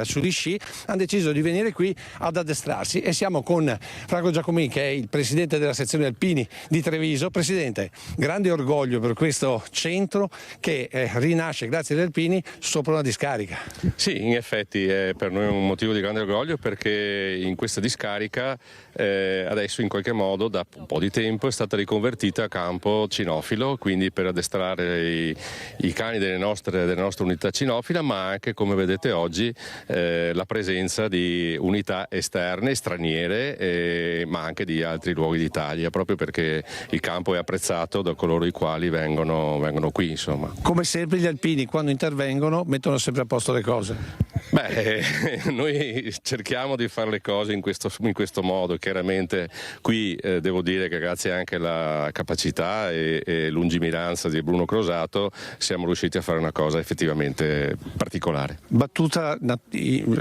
hanno deciso di venire qui ad addestrarsi. E siamo con Franco Giacomin, che è il presidente della sezione alpini di Treviso. Presidente, grande orgoglio per questo centro che rinasce grazie agli alpini sopra una discarica. Sì, in effetti è per noi un motivo di grande orgoglio, perché in questa discarica adesso in qualche modo da un po' di tempo è stata riconvertita a campo cinofilo, quindi per addestrare i cani delle nostre unità cinofila, ma anche, come vedete oggi, la presenza di unità esterne, straniere, ma anche di altri luoghi d'Italia, proprio perché il campo è apprezzato da coloro i quali vengono qui, insomma. Come sempre gli alpini quando intervengono mettono sempre a posto le cose. Beh, noi cerchiamo di fare le cose in questo modo. Chiaramente qui devo dire che grazie anche alla capacità e lungimiranza di Bruno Crosato siamo riusciti a fare una cosa effettivamente particolare. Battuta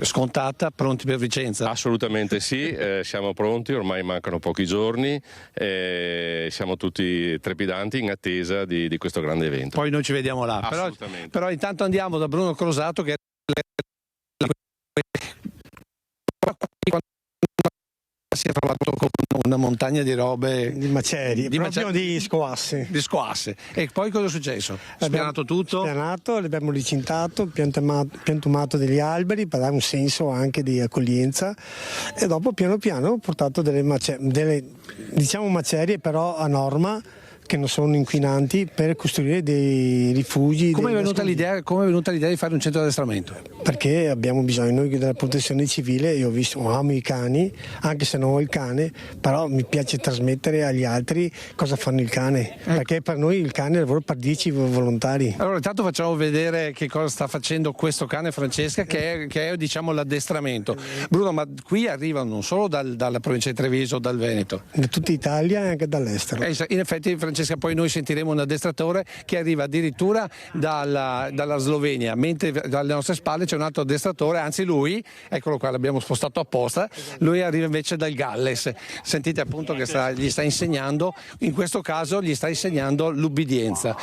scontata, pronti per Vicenza? Assolutamente sì, siamo pronti, ormai mancano pochi giorni, siamo tutti trepidanti in attesa di questo grande evento. Poi noi ci vediamo là. Però intanto andiamo da Bruno Crosato, che si è trovato con una montagna di robe, di macerie, proprio di squasse. E poi cosa è successo? Spianato tutto? Spianato, l'abbiamo ricintato, piantumato degli alberi per dare un senso anche di accoglienza, e dopo piano piano ho portato delle macerie però a norma, che non sono inquinanti, per costruire dei rifugi. Come è venuta l'idea di fare un centro di addestramento? Perché abbiamo bisogno noi della protezione civile. Io amo i cani, anche se non ho il cane, però mi piace trasmettere agli altri cosa fanno il cane, perché per noi il cane lavora per 10 volontari. Allora intanto facciamo vedere che cosa sta facendo questo cane, Francesca, che è diciamo l'addestramento. Bruno, ma qui arrivano non solo dalla provincia di Treviso, dal Veneto? Da tutta Italia e anche dall'estero. In effetti, Francesca, poi noi sentiremo un addestratore che arriva addirittura dalla Slovenia, mentre dalle nostre spalle c'è un altro addestratore, anzi lui, eccolo qua, l'abbiamo spostato apposta, lui arriva invece dal Galles. Sentite appunto che gli sta insegnando, in questo caso gli sta insegnando l'ubbidienza.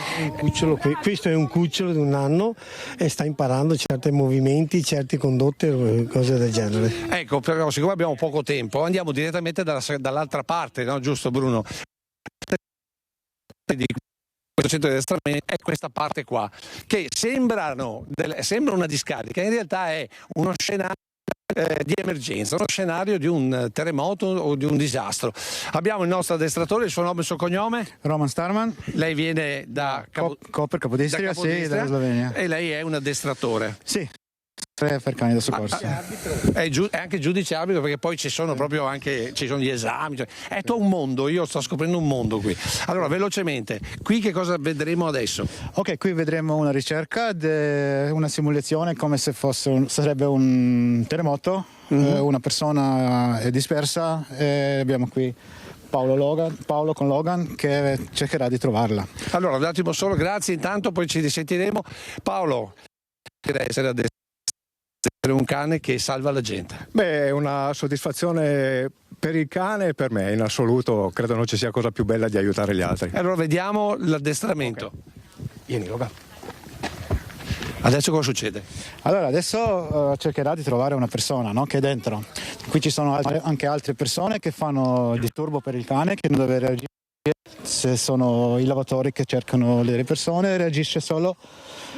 Questo è un cucciolo di 1 anno e sta imparando certi movimenti, certe condotte, cose del genere. Ecco, però siccome abbiamo poco tempo andiamo direttamente dall'altra parte, no? Giusto Bruno? Di questo centro di addestramento è questa parte qua, che sembra una discarica, in realtà è uno scenario di emergenza, uno scenario di un terremoto o di un disastro. Abbiamo il nostro addestratore, il suo nome e il suo cognome? Roman Starman. Lei viene da Koper, Capodistria, sì, dalla Slovenia. E lei è un addestratore? Sì. per cani da soccorso. È anche giudice arbitro, perché poi ci sono proprio anche gli esami, è tutto un mondo, io sto scoprendo un mondo qui. Allora, velocemente, qui che cosa vedremo adesso? Ok, qui vedremo una ricerca, una simulazione come se sarebbe un terremoto, una persona è dispersa e abbiamo qui Paolo con Logan che cercherà di trovarla. Allora, un attimo solo, grazie intanto, poi ci risentiremo. Paolo, deve essere adesso un cane che salva la gente. Beh, è una soddisfazione per il cane e per me, in assoluto credo non ci sia cosa più bella di aiutare gli altri. Allora vediamo l'addestramento. Okay. Vieni, Logan. Adesso cosa succede? Allora, adesso cercherà di trovare una persona, no, che è dentro. Qui ci sono anche altre persone che fanno disturbo per il cane, che non deve reagire. Se sono i lavatori che cercano le persone, reagisce solo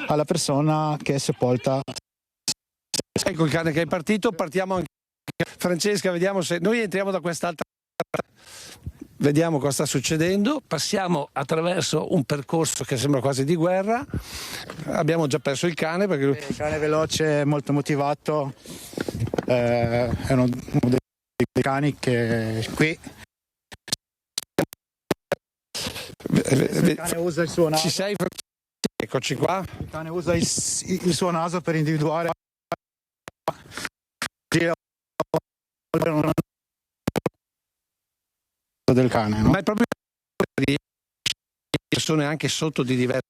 alla persona che è sepolta. Ecco il cane che è partito, partiamo anche. Francesca, vediamo se noi entriamo da quest'altra. Vediamo cosa sta succedendo, passiamo attraverso un percorso che sembra quasi di guerra, abbiamo già perso il cane perché lui... Il cane è veloce, molto motivato, è uno dei cani che qui... Il cane usa il suo naso. Ci sei? Eccoci qua. Il cane usa il suo naso per individuare del cane, no? Ma è proprio persone anche sotto di diverse,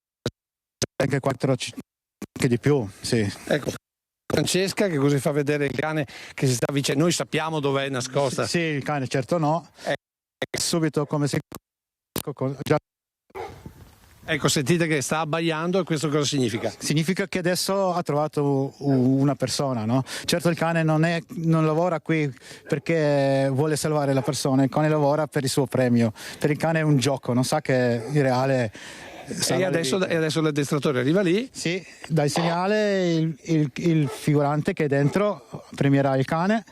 anche 4 che di più, sì. Ecco Francesca che così fa vedere il cane che si sta vicino. Noi sappiamo dove è nascosta. Sì, il cane certo no. Subito come si già. Ecco, sentite che sta abbaiando, e questo cosa significa? Significa che adesso ha trovato una persona, no? Certo il cane non lavora qui perché vuole salvare la persona, il cane lavora per il suo premio. Per il cane è un gioco, non sa che il reale... E adesso l'addestratore arriva lì? Sì, dà il segnale, il figurante che è dentro premierà il cane.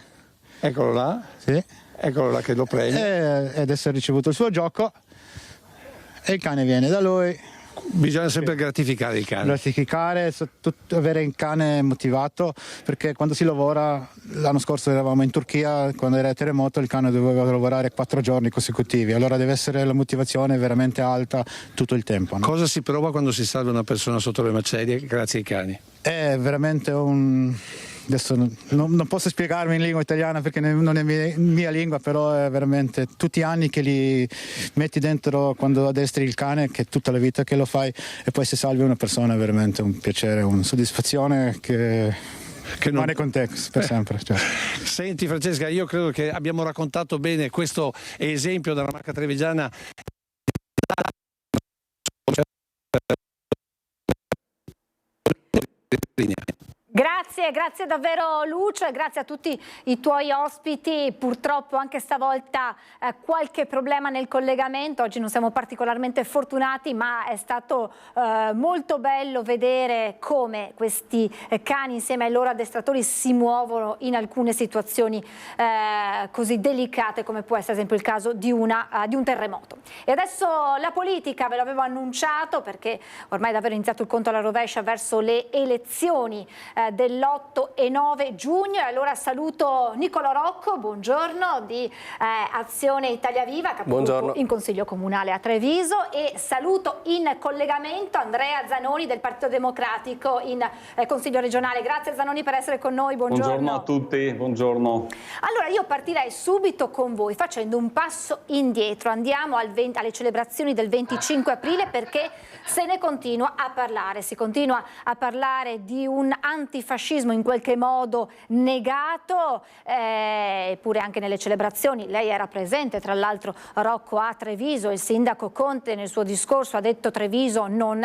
Eccolo là? Sì. Eccolo là che lo premia. Ed essere ricevuto il suo gioco. E il cane viene da lui. Bisogna sempre gratificare il cane. Gratificare, avere il cane motivato, perché quando si lavora, l'anno scorso eravamo in Turchia, quando era il terremoto il cane doveva lavorare 4 giorni consecutivi, allora deve essere la motivazione veramente alta tutto il tempo, no? Cosa si prova quando si salva una persona sotto le macerie grazie ai cani? È veramente adesso non posso spiegarmi in lingua italiana perché non è mia lingua, però è veramente tutti gli anni che li metti dentro quando addestri il cane, che è tutta la vita che lo fai, e poi se salvi una persona è veramente un piacere, una soddisfazione che rimane con te per sempre. Cioè. Senti Francesca, io credo che abbiamo raccontato bene questo esempio della marca trevigiana. Grazie davvero Lucio e grazie a tutti i tuoi ospiti. Purtroppo anche stavolta qualche problema nel collegamento, oggi non siamo particolarmente fortunati, ma è stato molto bello vedere come questi cani insieme ai loro addestratori si muovono in alcune situazioni così delicate come può essere ad esempio il caso di un terremoto. E adesso la politica, ve l'avevo annunciato perché ormai è davvero iniziato il conto alla rovescia verso le elezioni dell'8 e 9 giugno. E allora saluto Nicolò Rocco, buongiorno, di Azione Italia Viva, capogruppo in Consiglio Comunale a Treviso, e saluto in collegamento Andrea Zanoni del Partito Democratico in Consiglio regionale. Grazie Zanoni per essere con noi, buongiorno. Buongiorno a tutti, buongiorno. Allora io partirei subito con voi facendo un passo indietro, andiamo alle celebrazioni del 25 aprile perché se ne continua a parlare, si continua a parlare di un antifascismo in qualche modo negato, eppure anche nelle celebrazioni, lei era presente tra l'altro Rocco a Treviso, il sindaco Conte nel suo discorso ha detto Treviso non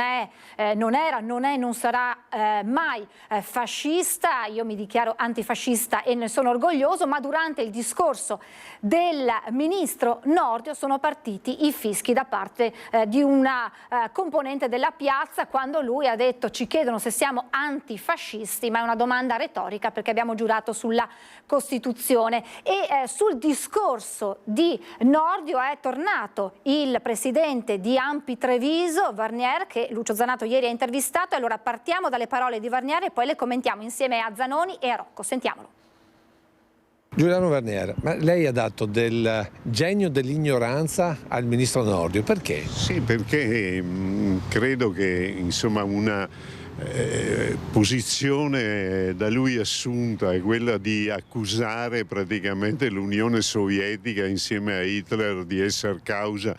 sarà mai fascista, io mi dichiaro antifascista e ne sono orgoglioso, ma durante il discorso del ministro Nordio sono partiti i fischi da parte di una componente della piazza quando lui ha detto ci chiedono se siamo antifascisti, ma ma è una domanda retorica perché abbiamo giurato sulla Costituzione. E sul discorso di Nordio è tornato il presidente di Ampi Treviso, Varnier, che Lucio Zanato ieri ha intervistato. Allora partiamo dalle parole di Varnier e poi le commentiamo insieme a Zanoni e a Rocco. Sentiamolo. Giuliano Varnier, ma lei ha dato del genio dell'ignoranza al ministro Nordio, perché? Sì, perché credo che insomma una posizione da lui assunta è quella di accusare praticamente l'Unione Sovietica insieme a Hitler di essere causa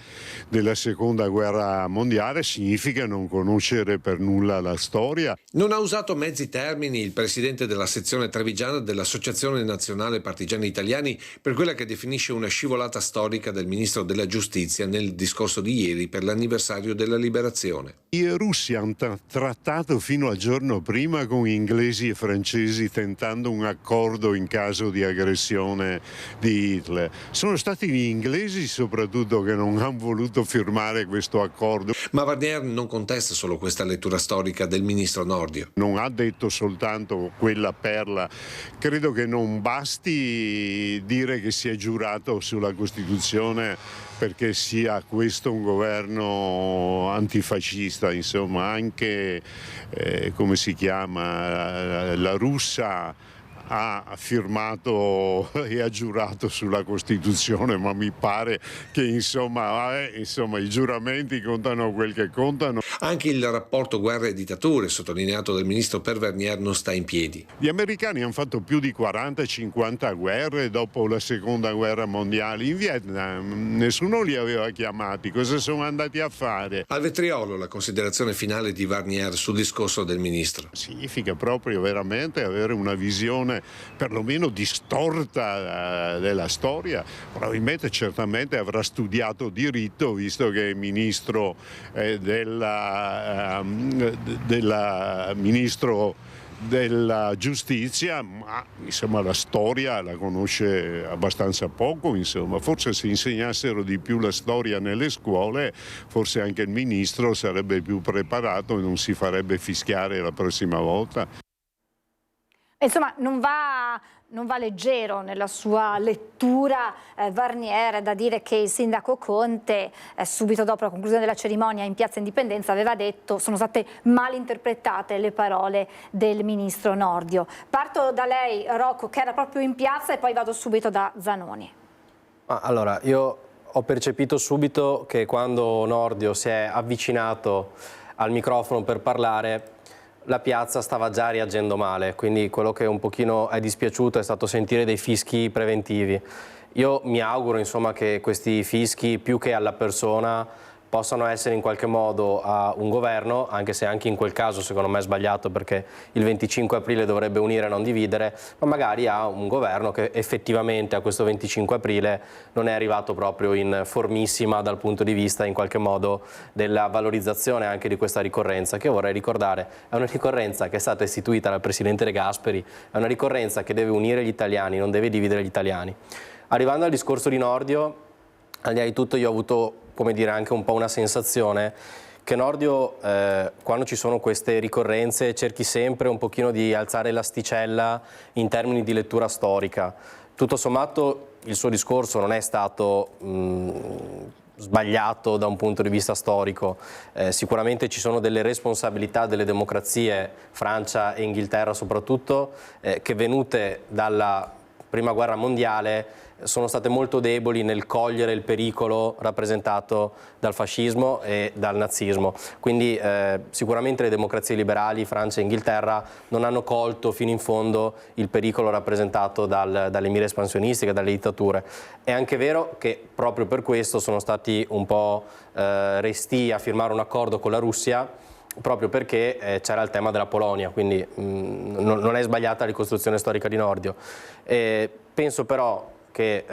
della seconda guerra mondiale, significa non conoscere per nulla la storia. Non ha usato mezzi termini il presidente della sezione trevigiana dell'Associazione Nazionale Partigiani Italiani per quella che definisce una scivolata storica del ministro della Giustizia nel discorso di ieri per l'anniversario della liberazione. I russi hanno trattato fino al giorno prima con inglesi e francesi tentando un accordo in caso di aggressione di Hitler. Sono stati gli inglesi soprattutto che non hanno voluto firmare questo accordo. Ma Varnier non contesta solo questa lettura storica del ministro Nordio. Non ha detto soltanto quella perla. Credo che non basti dire che si è giurato sulla Costituzione perché sia questo un governo antifascista, insomma anche come si chiama, la Russia ha firmato e ha giurato sulla Costituzione, ma mi pare che insomma i giuramenti contano quel che contano. Anche il rapporto guerra e dittature, sottolineato dal ministro per Varnier, non sta in piedi. Gli americani hanno fatto più di 40-50 guerre dopo la seconda guerra mondiale. In Vietnam nessuno li aveva chiamati, cosa sono andati a fare? Al vetriolo la considerazione finale di Varnier sul discorso del ministro. Significa proprio veramente avere una visione perlomeno distorta della storia. Probabilmente certamente avrà studiato diritto visto che è ministro ministro della giustizia, ma insomma la storia la conosce abbastanza poco, insomma. Forse se insegnassero di più la storia nelle scuole forse anche il ministro sarebbe più preparato e non si farebbe fischiare la prossima volta. Insomma, non va leggero nella sua lettura Varnier, da dire che il sindaco Conte, subito dopo la conclusione della cerimonia in Piazza Indipendenza, aveva detto sono state mal interpretate le parole del ministro Nordio. Parto da lei, Rocco, che era proprio in piazza, e poi vado subito da Zanoni. Allora, io ho percepito subito che quando Nordio si è avvicinato al microfono per parlare, la piazza stava già reagendo male, quindi quello che un pochino è dispiaciuto è stato sentire dei fischi preventivi. Io mi auguro insomma che questi fischi, più che alla persona, possano essere in qualche modo a un governo, anche se anche in quel caso secondo me è sbagliato perché il 25 aprile dovrebbe unire e non dividere, ma magari a un governo che effettivamente a questo 25 aprile non è arrivato proprio in formissima dal punto di vista in qualche modo della valorizzazione anche di questa ricorrenza, che vorrei ricordare è una ricorrenza che è stata istituita dal Presidente De Gasperi, è una ricorrenza che deve unire gli italiani, non deve dividere gli italiani. Arrivando al discorso di Nordio, al di là di tutto io ho avuto, come dire, anche un po' una sensazione che Nordio, quando ci sono queste ricorrenze, cerchi sempre un pochino di alzare l'asticella in termini di lettura storica. Tutto sommato il suo discorso non è stato sbagliato da un punto di vista storico, sicuramente ci sono delle responsabilità delle democrazie, Francia e Inghilterra soprattutto, che venute dalla Prima Guerra Mondiale sono state molto deboli nel cogliere il pericolo rappresentato dal fascismo e dal nazismo. Quindi sicuramente le democrazie liberali, Francia e Inghilterra, non hanno colto fino in fondo il pericolo rappresentato dalle mire espansionistiche, dalle dittature. È anche vero che proprio per questo sono stati un po' restii a firmare un accordo con la Russia, proprio perché c'era il tema della Polonia, quindi non è sbagliata la ricostruzione storica di Nordio. Penso però che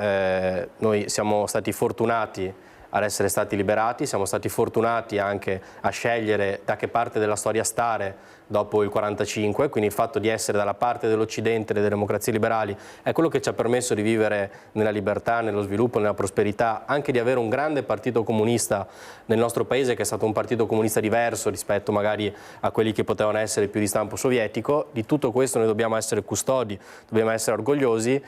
noi siamo stati fortunati ad essere stati liberati, siamo stati fortunati anche a scegliere da che parte della storia stare dopo il 45, quindi il fatto di essere dalla parte dell'Occidente, delle democrazie liberali, è quello che ci ha permesso di vivere nella libertà, nello sviluppo, nella prosperità, anche di avere un grande partito comunista nel nostro paese, che è stato un partito comunista diverso rispetto magari a quelli che potevano essere più di stampo sovietico. Di tutto questo noi dobbiamo essere custodi, dobbiamo essere orgogliosi.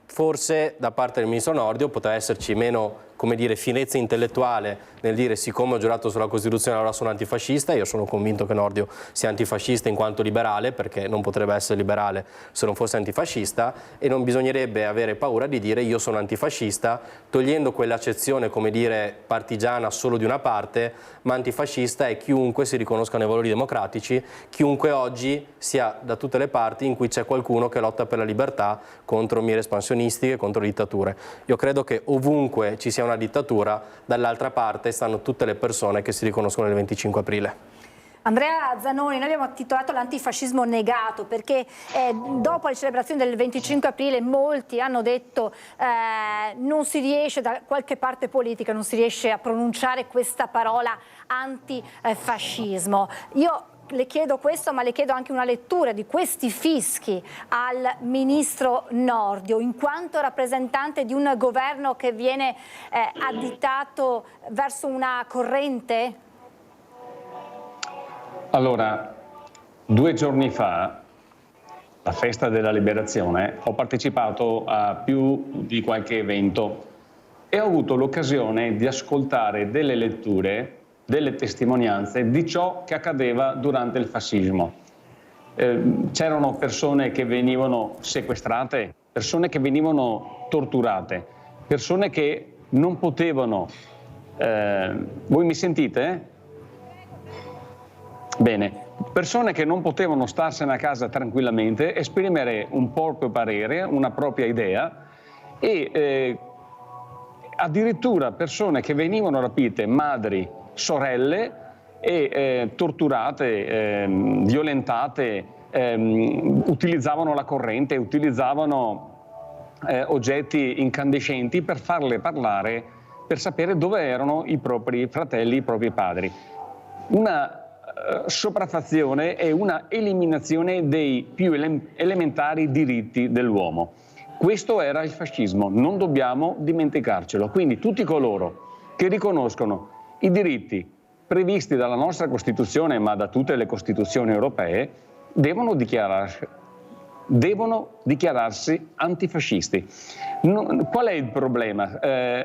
Forse da parte del ministro Nordio poteva esserci meno, come dire, finezza intellettuale nel dire siccome ho giurato sulla Costituzione allora sono antifascista. Io sono convinto che Nordio sia antifascista in quanto liberale, perché non potrebbe essere liberale se non fosse antifascista, e non bisognerebbe avere paura di dire io sono antifascista, togliendo quell'accezione, come dire, partigiana solo di una parte, ma antifascista è chiunque si riconosca nei valori democratici, chiunque oggi sia da tutte le parti in cui c'è qualcuno che lotta per la libertà contro mire espansionistiche, contro dittature. Io credo che ovunque ci sia una dittatura, dall'altra parte stanno tutte le persone che si riconoscono nel 25 aprile. Andrea Zanoni, noi abbiamo titolato l'antifascismo negato perché dopo le celebrazioni del 25 aprile molti hanno detto non si riesce, da qualche parte politica non si riesce a pronunciare questa parola antifascismo. Io le chiedo questo, ma le chiedo anche una lettura di questi fischi al ministro Nordio, in quanto rappresentante di un governo che viene additato verso una corrente? Allora, 2 giorni fa, la festa della liberazione, ho partecipato a più di qualche evento e ho avuto l'occasione di ascoltare delle letture, delle testimonianze di ciò che accadeva durante il fascismo. C'erano persone che venivano sequestrate, persone che venivano torturate, persone che non potevano... voi mi sentite? Bene, persone che non potevano starsene a casa tranquillamente, esprimere un proprio parere, una propria idea e addirittura persone che venivano rapite, madri, sorelle e torturate, violentate, utilizzavano la corrente, utilizzavano oggetti incandescenti per farle parlare, per sapere dove erano i propri fratelli, i propri padri. Una sopraffazione e una eliminazione dei più elementari diritti dell'uomo. Questo era il fascismo, non dobbiamo dimenticarcelo. Quindi tutti coloro che riconoscono i diritti previsti dalla nostra Costituzione, ma da tutte le Costituzioni europee, devono dichiararsi antifascisti. Qual è il problema?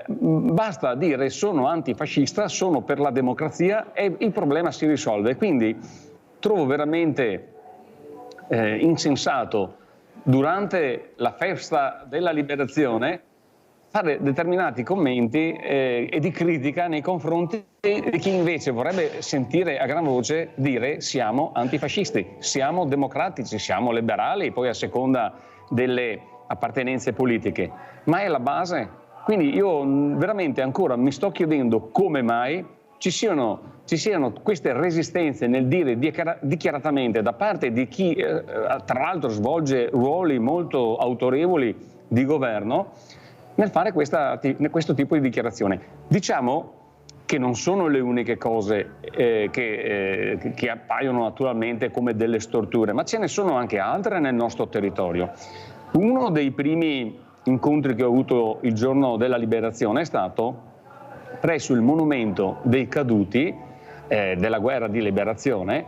Basta dire sono antifascista, sono per la democrazia e il problema si risolve. Quindi trovo veramente insensato durante la festa della liberazione fare determinati commenti e di critica nei confronti di chi invece vorrebbe sentire a gran voce dire siamo antifascisti, siamo democratici, siamo liberali, poi a seconda delle appartenenze politiche, ma è la base. Quindi io veramente ancora mi sto chiedendo come mai ci siano queste resistenze nel dire dichiaratamente da parte di chi tra l'altro svolge ruoli molto autorevoli di governo nel fare questo tipo di dichiarazione. Diciamo che non sono le uniche cose che appaiono naturalmente come delle storture, ma ce ne sono anche altre nel nostro territorio. Uno dei primi incontri che ho avuto il giorno della liberazione è stato presso il monumento dei caduti della guerra di liberazione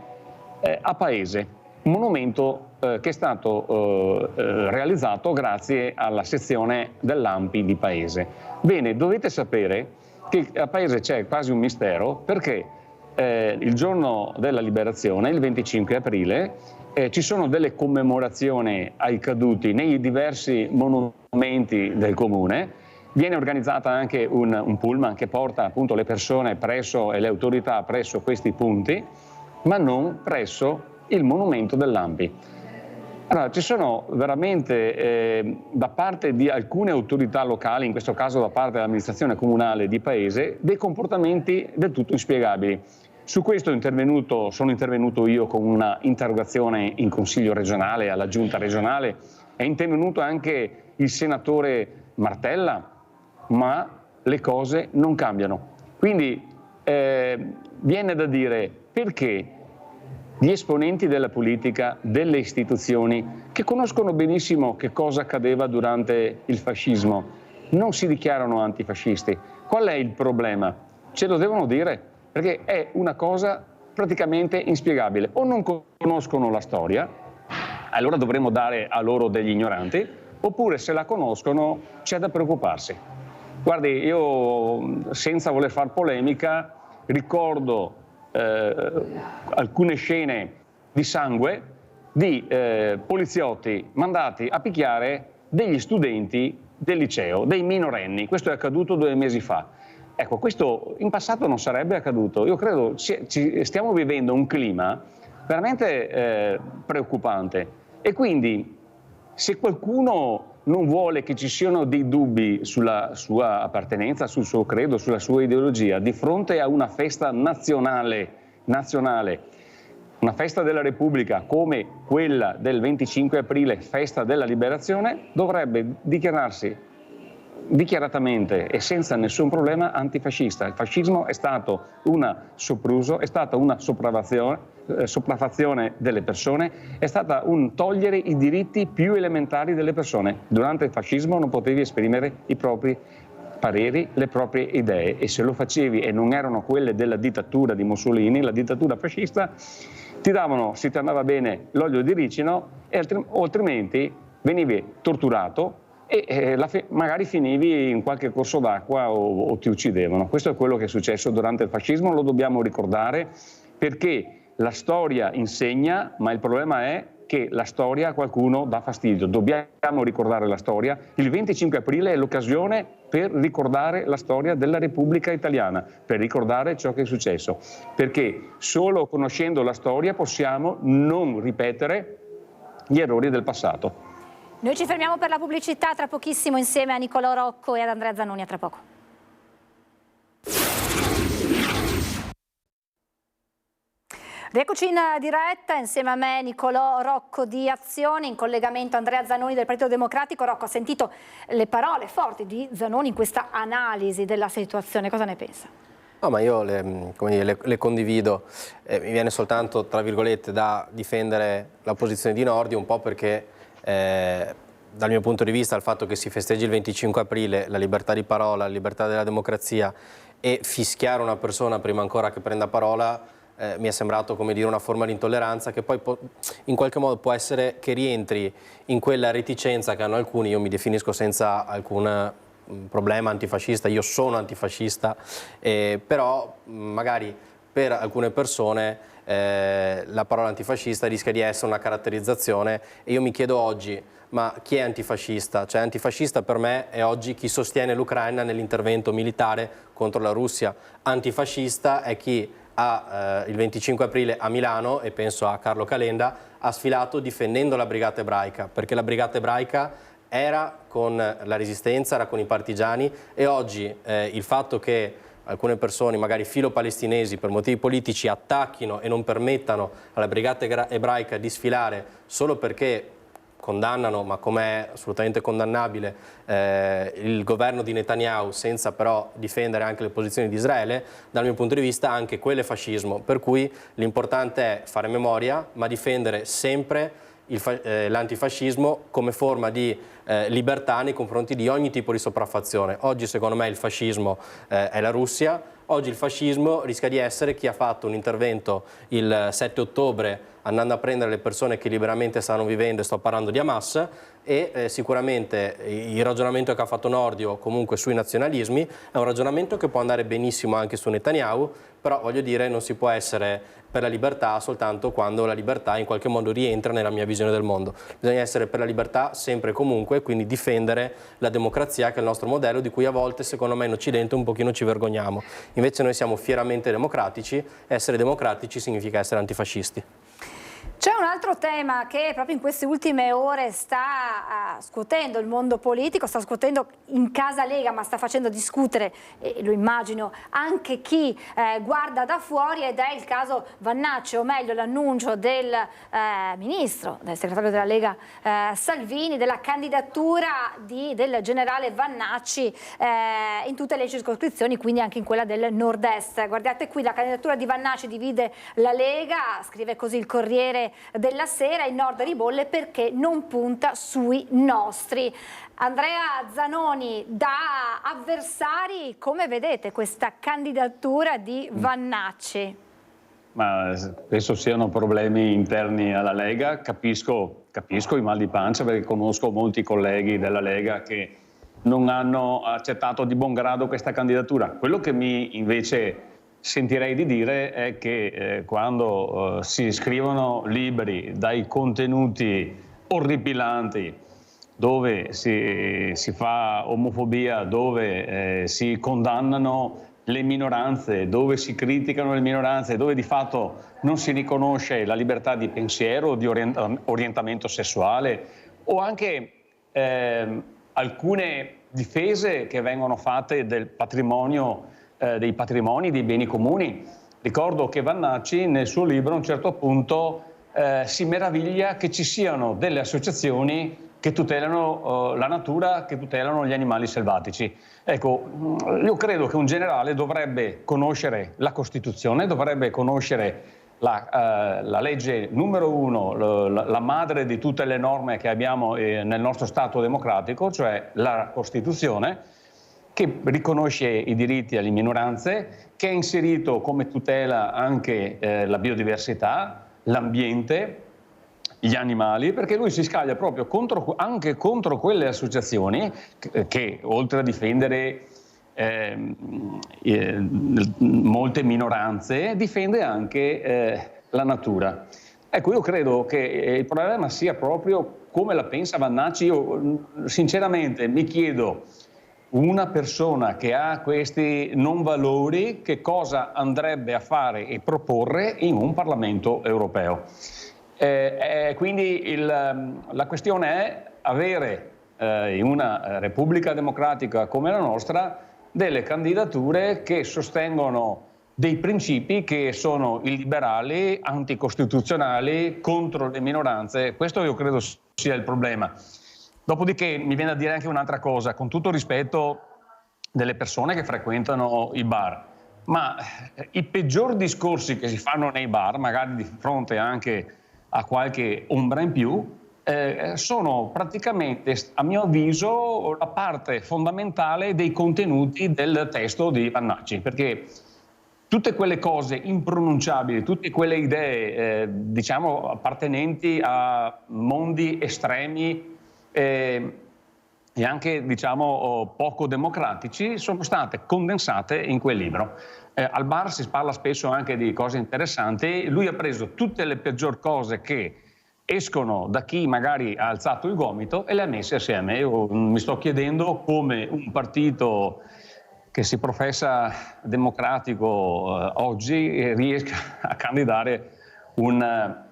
a Paese. Un monumento che è stato realizzato grazie alla sezione dell'ANPI di Paese. Bene, dovete sapere che a Paese c'è quasi un mistero perché il giorno della liberazione, il 25 aprile, ci sono delle commemorazioni ai caduti nei diversi monumenti del comune. Viene organizzata anche un pullman che porta appunto le persone presso e le autorità presso questi punti, ma non presso il monumento dell'ANPI. Allora, ci sono veramente da parte di alcune autorità locali, in questo caso da parte dell'amministrazione comunale di Paese, dei comportamenti del tutto inspiegabili. Su questo sono intervenuto io con una interrogazione in Consiglio regionale, alla Giunta regionale, è intervenuto anche il senatore Martella, ma le cose non cambiano. Quindi viene da dire perché gli esponenti della politica, delle istituzioni, che conoscono benissimo che cosa accadeva durante il fascismo, non si dichiarano antifascisti. Qual è il problema? Ce lo devono dire, perché è una cosa praticamente inspiegabile. O non conoscono la storia, allora dovremmo dare a loro degli ignoranti, oppure se la conoscono c'è da preoccuparsi. Guardi, io senza voler far polemica ricordo alcune scene di sangue di poliziotti mandati a picchiare degli studenti del liceo, dei minorenni. Questo è accaduto 2 mesi fa. Ecco, questo in passato non sarebbe accaduto. Io credo stiamo vivendo un clima veramente preoccupante e quindi se qualcuno non vuole che ci siano dei dubbi sulla sua appartenenza, sul suo credo, sulla sua ideologia, di fronte a una festa nazionale, una festa della Repubblica come quella del 25 aprile, festa della liberazione, dovrebbe dichiararsi dichiaratamente e senza nessun problema antifascista. Il fascismo è stato un sopruso, è stata una sopraffazione delle persone, è stata un togliere i diritti più elementari delle persone. Durante il fascismo non potevi esprimere i propri pareri, le proprie idee, e se lo facevi e non erano quelle della dittatura di Mussolini, la dittatura fascista, ti davano, se ti andava bene, l'olio di ricino o altrimenti venivi torturato e magari finivi in qualche corso d'acqua o ti uccidevano. Questo è quello che è successo durante il fascismo, lo dobbiamo ricordare perché la storia insegna, ma il problema è che la storia a qualcuno dà fastidio. Dobbiamo ricordare la storia. Il 25 aprile è l'occasione per ricordare la storia della Repubblica Italiana, per ricordare ciò che è successo, perché solo conoscendo la storia possiamo non ripetere gli errori del passato. Noi ci fermiamo per la pubblicità, tra pochissimo insieme a Nicolò Rocco e ad Andrea Zanoni, a tra poco. Rieccoci in diretta, insieme a me Nicolò Rocco di Azione, in collegamento Andrea Zanoni del Partito Democratico. Rocco, ha sentito le parole forti di Zanoni in questa analisi della situazione, cosa ne pensa? No, ma io le condivido, mi viene soltanto, tra virgolette, da difendere la posizione di Nordio, un po' perché dal mio punto di vista il fatto che si festeggi il 25 aprile la libertà di parola, la libertà della democrazia e fischiare una persona prima ancora che prenda parola mi è sembrato, come dire, una forma di intolleranza che poi in qualche modo può essere che rientri in quella reticenza che hanno alcuni. Io mi definisco senza alcun problema antifascista, io sono antifascista, però magari per alcune persone la parola antifascista rischia di essere una caratterizzazione e io mi chiedo oggi, ma chi è antifascista? Cioè antifascista per me è oggi chi sostiene l'Ucraina nell'intervento militare contro la Russia. Antifascista è chi il 25 aprile a Milano, e penso a Carlo Calenda, ha sfilato difendendo la Brigata Ebraica, perché la Brigata Ebraica era con la resistenza, era con i partigiani, e oggi il fatto che alcune persone, magari filo-palestinesi, per motivi politici attacchino e non permettano alla Brigata Ebraica di sfilare solo perché condannano, ma com'è assolutamente condannabile, il governo di Netanyahu senza però difendere anche le posizioni di Israele, dal mio punto di vista anche quello è fascismo, per cui l'importante è fare memoria ma difendere sempre l'antifascismo come forma di libertà nei confronti di ogni tipo di sopraffazione. Oggi secondo me il fascismo è la Russia, oggi il fascismo rischia di essere chi ha fatto un intervento il 7 ottobre andando a prendere le persone che liberamente stanno vivendo, e sto parlando di Hamas, e sicuramente il ragionamento che ha fatto Nordio comunque sui nazionalismi è un ragionamento che può andare benissimo anche su Netanyahu, però voglio dire non si può essere per la libertà soltanto quando la libertà in qualche modo rientra nella mia visione del mondo. Bisogna essere per la libertà sempre e comunque, quindi difendere la democrazia che è il nostro modello di cui a volte secondo me in Occidente un pochino ci vergogniamo. Invece noi siamo fieramente democratici, essere democratici significa essere antifascisti. C'è un altro tema che proprio in queste ultime ore sta scuotendo il mondo politico, sta scuotendo in casa Lega, ma sta facendo discutere, e lo immagino, anche chi guarda da fuori, ed è il caso Vannacci, o meglio l'annuncio del ministro, del segretario della Lega Salvini, della candidatura del generale Vannacci in tutte le circoscrizioni, quindi anche in quella del nord-est. Guardate qui, la candidatura di Vannacci divide la Lega, scrive così il Corriere della Sera, il nord ribolle perché non punta sui nostri. Andrea Zanoni, da avversari, come vedete questa candidatura di Vannacci? Ma penso siano problemi interni alla Lega, capisco i mal di pancia perché conosco molti colleghi della Lega che non hanno accettato di buon grado questa candidatura. Quello che mi invece sentirei di dire è che quando si scrivono libri dai contenuti orripilanti, dove si fa omofobia, dove si condannano le minoranze, dove si criticano le minoranze, dove di fatto non si riconosce la libertà di pensiero, di orientamento sessuale, o anche alcune difese che vengono fatte del patrimonio, dei patrimoni, dei beni comuni. Ricordo che Vannacci nel suo libro a un certo punto si meraviglia che ci siano delle associazioni che tutelano la natura, che tutelano gli animali selvatici. Ecco, io credo che un generale dovrebbe conoscere la Costituzione, dovrebbe conoscere la legge numero 1, la madre di tutte le norme che abbiamo nel nostro Stato democratico, cioè la Costituzione, che riconosce i diritti alle minoranze, che ha inserito come tutela anche la biodiversità, l'ambiente, gli animali, perché lui si scaglia proprio anche contro quelle associazioni che oltre a difendere molte minoranze, difende anche la natura. Ecco, io credo che il problema sia proprio come la pensa Vannacci. Io sinceramente mi chiedo, una persona che ha questi non valori, che cosa andrebbe a fare e proporre in un Parlamento europeo? Quindi la questione è avere in una Repubblica democratica come la nostra delle candidature che sostengono dei principi che sono illiberali, anticostituzionali, contro le minoranze. Questo io credo sia il problema. Dopodiché mi viene a dire anche un'altra cosa, con tutto rispetto delle persone che frequentano i bar, ma i peggior discorsi che si fanno nei bar, magari di fronte anche a qualche ombra in più, sono praticamente, a mio avviso, la parte fondamentale dei contenuti del testo di Vannacci, perché tutte quelle cose impronunciabili, tutte quelle idee, diciamo, appartenenti a mondi estremi e anche, diciamo, poco democratici, sono state condensate in quel libro. Al bar si parla spesso anche di cose interessanti. Lui ha preso tutte le peggior cose che escono da chi magari ha alzato il gomito e le ha messe assieme. Io mi sto chiedendo come un partito che si professa democratico oggi riesca a candidare un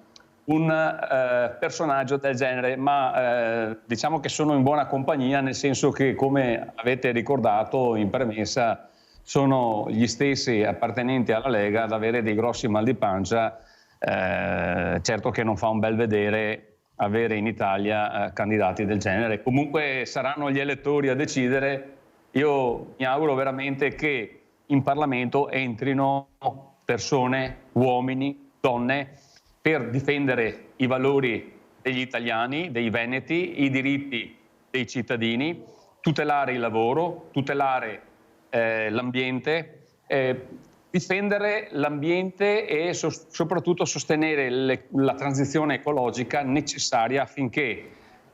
personaggio del genere, ma diciamo che sono in buona compagnia, nel senso che, come avete ricordato in premessa, sono gli stessi appartenenti alla Lega ad avere dei grossi mal di pancia. Certo che non fa un bel vedere avere in Italia candidati del genere. Comunque saranno gli elettori a decidere. Io mi auguro veramente che in Parlamento entrino persone, uomini, donne, per difendere i valori degli italiani, dei veneti, i diritti dei cittadini, tutelare il lavoro, tutelare l'ambiente, difendere l'ambiente e soprattutto sostenere la transizione ecologica necessaria affinché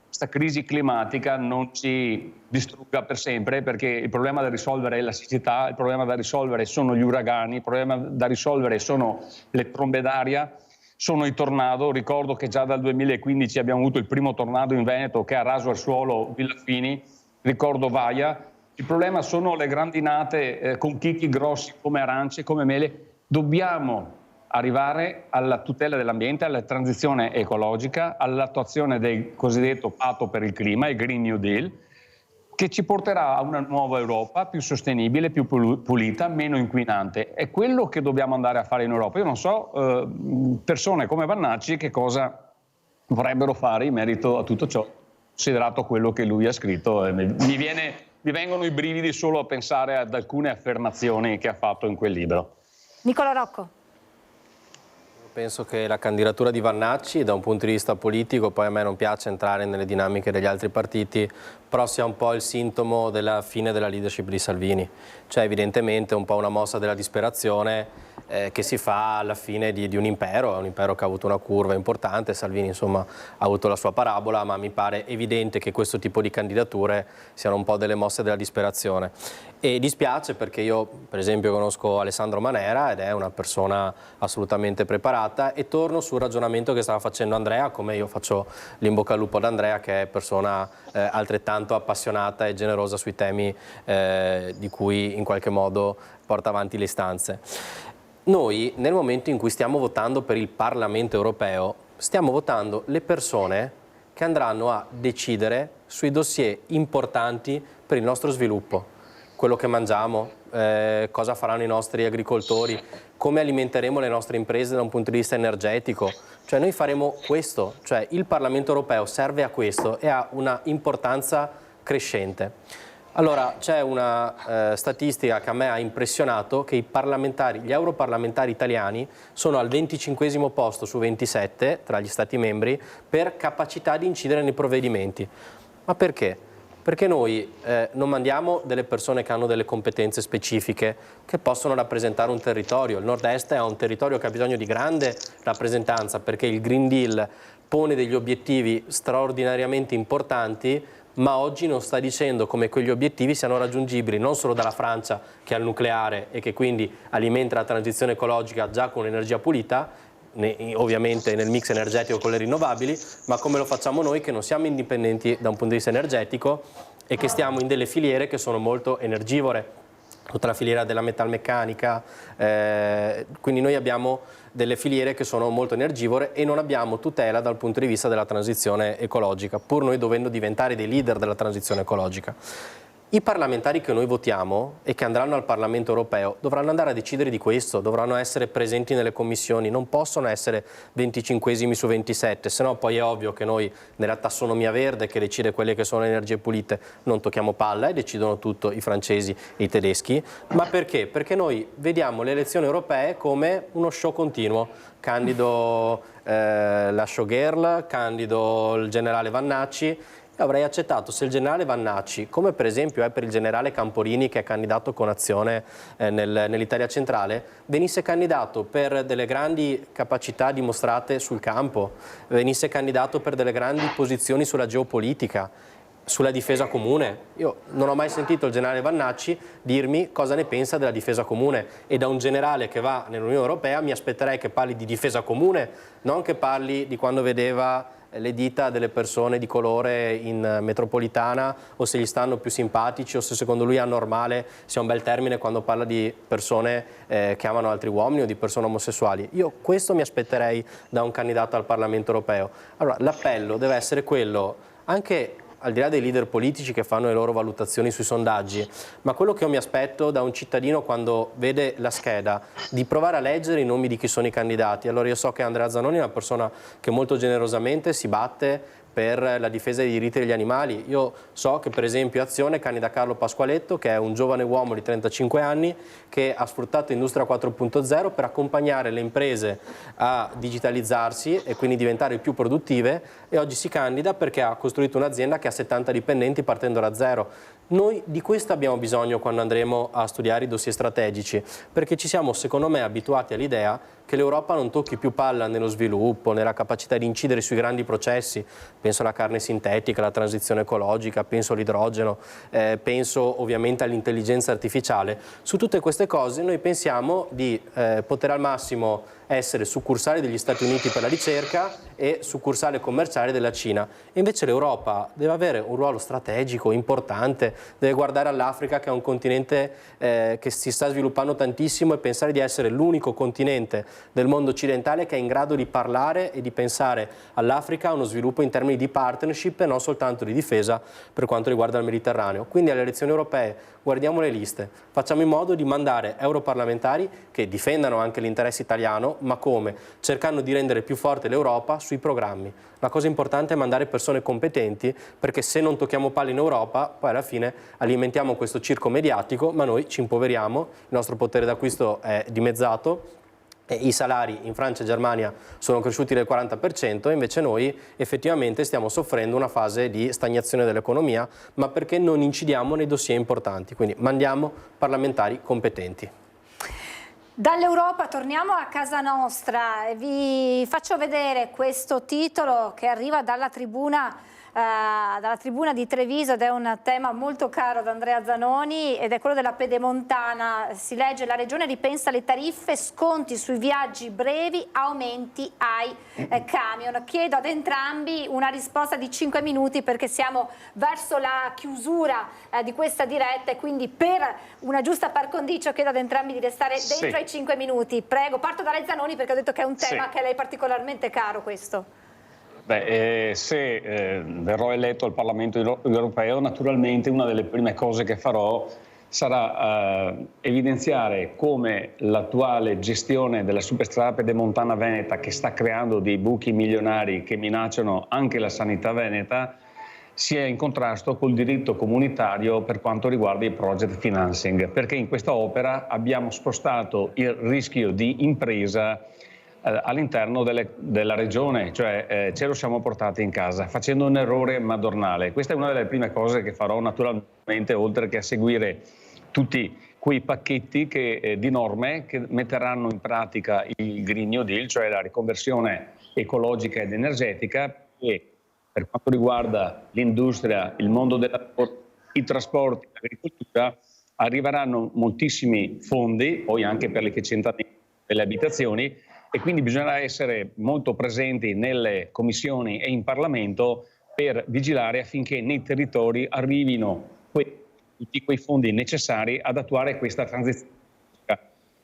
questa crisi climatica non ci distrugga per sempre, perché il problema da risolvere è la siccità, il problema da risolvere sono gli uragani, il problema da risolvere sono le trombe d'aria, sono i tornado. Ricordo che già dal 2015 abbiamo avuto il primo tornado in Veneto che ha raso al suolo Villafini, ricordo Vaia. Il problema sono le grandinate con chicchi grossi come arance, come mele. Dobbiamo arrivare alla tutela dell'ambiente, alla transizione ecologica, all'attuazione del cosiddetto patto per il clima, il Green New Deal, che ci porterà a una nuova Europa più sostenibile, più pulita, meno inquinante. È quello che dobbiamo andare a fare in Europa. Io non so persone come Vannacci che cosa vorrebbero fare in merito a tutto ciò, considerato quello che lui ha scritto. Mi vengono i brividi solo a pensare ad alcune affermazioni che ha fatto in quel libro. Nicola Rocco. Penso che la candidatura di Vannacci, da un punto di vista politico, poi a me non piace entrare nelle dinamiche degli altri partiti, però sia un po' il sintomo della fine della leadership di Salvini. Cioè evidentemente un po' una mossa della disperazione che si fa alla fine di un impero che ha avuto una curva importante. Salvini insomma ha avuto la sua parabola, ma mi pare evidente che questo tipo di candidature siano un po' delle mosse della disperazione. E dispiace perché io per esempio conosco Alessandro Manera ed è una persona assolutamente preparata, e torno sul ragionamento che stava facendo Andrea, come io faccio l'in bocca al lupo ad Andrea, che è persona altrettanto appassionata e generosa sui temi di cui in qualche modo porta avanti le istanze. Noi nel momento in cui stiamo votando per il Parlamento europeo stiamo votando le persone che andranno a decidere sui dossier importanti per il nostro sviluppo. Quello che mangiamo, cosa faranno i nostri agricoltori, come alimenteremo le nostre imprese da un punto di vista energetico. Cioè noi faremo questo, cioè il Parlamento europeo serve a questo e ha una importanza crescente. Allora c'è una statistica che a me ha impressionato, che gli europarlamentari italiani sono al 25° posto su 27 tra gli Stati membri per capacità di incidere nei provvedimenti. Ma perché? Perché noi non mandiamo delle persone che hanno delle competenze specifiche, che possono rappresentare un territorio. Il Nord-Est è un territorio che ha bisogno di grande rappresentanza, perché il Green Deal pone degli obiettivi straordinariamente importanti, ma oggi non sta dicendo come quegli obiettivi siano raggiungibili non solo dalla Francia, che ha il nucleare e che quindi alimenta la transizione ecologica già con energia pulita, ovviamente nel mix energetico con le rinnovabili, ma come lo facciamo noi che non siamo indipendenti da un punto di vista energetico e che stiamo in delle filiere che sono molto energivore, tutta la filiera della metalmeccanica, quindi noi abbiamo delle filiere che sono molto energivore e non abbiamo tutela dal punto di vista della transizione ecologica, pur noi dovendo diventare dei leader della transizione ecologica. I parlamentari che noi votiamo e che andranno al Parlamento europeo dovranno andare a decidere di questo, dovranno essere presenti nelle commissioni, non possono essere 25° su 27, se no poi è ovvio che noi nella tassonomia verde che decide quelle che sono le energie pulite non tocchiamo palla e decidono tutto i francesi e i tedeschi. Ma perché? Perché noi vediamo le elezioni europee come uno show continuo. Candido la showgirl, candido il generale Vannacci. Io avrei accettato se il generale Vannacci, come per esempio è per il generale Camporini che è candidato con Azione nell'Italia centrale, venisse candidato per delle grandi capacità dimostrate sul campo, venisse candidato per delle grandi posizioni sulla geopolitica, sulla difesa comune. Io non ho mai sentito il generale Vannacci dirmi cosa ne pensa della difesa comune, e da un generale che va nell'Unione Europea mi aspetterei che parli di difesa comune, non che parli di quando vedeva le dita delle persone di colore in metropolitana, o se gli stanno più simpatici, o se secondo lui anormale sia un bel termine quando parla di persone che amano altri uomini o di persone omosessuali. Io questo mi aspetterei da un candidato al Parlamento europeo. Allora l'appello deve essere quello, anche al di là dei leader politici che fanno le loro valutazioni sui sondaggi, ma quello che io mi aspetto da un cittadino quando vede la scheda, di provare a leggere i nomi di chi sono i candidati. Allora io so che Andrea Zanoni è una persona che molto generosamente si batte per la difesa dei diritti degli animali. Io so che per esempio Azione candida Carlo Pasqualetto, che è un giovane uomo di 35 anni che ha sfruttato Industria 4.0 per accompagnare le imprese a digitalizzarsi e quindi diventare più produttive, e oggi si candida perché ha costruito un'azienda che ha 70 dipendenti partendo da zero. Noi di questo abbiamo bisogno quando andremo a studiare i dossier strategici, perché ci siamo secondo me abituati all'idea che l'Europa non tocchi più palla nello sviluppo, nella capacità di incidere sui grandi processi. Penso alla carne sintetica, alla transizione ecologica, penso all'idrogeno, penso ovviamente all'intelligenza artificiale. Su tutte queste cose noi pensiamo di poter al massimo essere succursale degli Stati Uniti per la ricerca e succursale commerciale della Cina. E invece l'Europa deve avere un ruolo strategico importante, deve guardare all'Africa, che è un continente che si sta sviluppando tantissimo, e pensare di essere l'unico continente del mondo occidentale che è in grado di parlare e di pensare all'Africa a uno sviluppo in termini di partnership e non soltanto di difesa per quanto riguarda il Mediterraneo. Quindi alle elezioni europee guardiamo le liste, facciamo in modo di mandare europarlamentari che difendano anche l'interesse italiano, ma come? Cercando di rendere più forte l'Europa sui programmi. La cosa importante è mandare persone competenti, perché se non tocchiamo palla in Europa, poi alla fine alimentiamo questo circo mediatico, ma noi ci impoveriamo, il nostro potere d'acquisto è dimezzato, i salari in Francia e Germania sono cresciuti del 40% e invece noi effettivamente stiamo soffrendo una fase di stagnazione dell'economia, ma perché non incidiamo nei dossier importanti, quindi mandiamo parlamentari competenti. Dall'Europa torniamo a casa nostra e vi faccio vedere questo titolo che arriva dalla tribuna di Treviso, ed è un tema molto caro ad Andrea Zanoni, ed è quello della Pedemontana. Si legge: la regione ripensa le tariffe, sconti sui viaggi brevi, aumenti ai camion. Chiedo ad entrambi una risposta di 5 minuti perché siamo verso la chiusura di questa diretta, e quindi per una giusta par condicio chiedo ad entrambi di restare dentro ai 5 minuti. Prego, parto da lei Zanoni perché ho detto che è un tema che a lei è particolarmente caro questo. Se verrò eletto al Parlamento europeo, naturalmente una delle prime cose che farò sarà evidenziare come l'attuale gestione della superstrada pedemontana veneta, che sta creando dei buchi milionari che minacciano anche la sanità veneta, sia in contrasto col diritto comunitario per quanto riguarda i project financing, perché in questa opera abbiamo spostato il rischio di impresa all'interno della regione, cioè ce lo siamo portati in casa facendo un errore madornale. Questa è una delle prime cose che farò, naturalmente, oltre che a seguire tutti quei pacchetti di norme che metteranno in pratica il Green New Deal, cioè la riconversione ecologica ed energetica, e per quanto riguarda l'industria, il mondo del lavoro, i trasporti, l'agricoltura, arriveranno moltissimi fondi, poi anche per l'efficientamento delle abitazioni, e quindi bisognerà essere molto presenti nelle commissioni e in Parlamento per vigilare affinché nei territori arrivino tutti quei fondi necessari ad attuare questa transizione.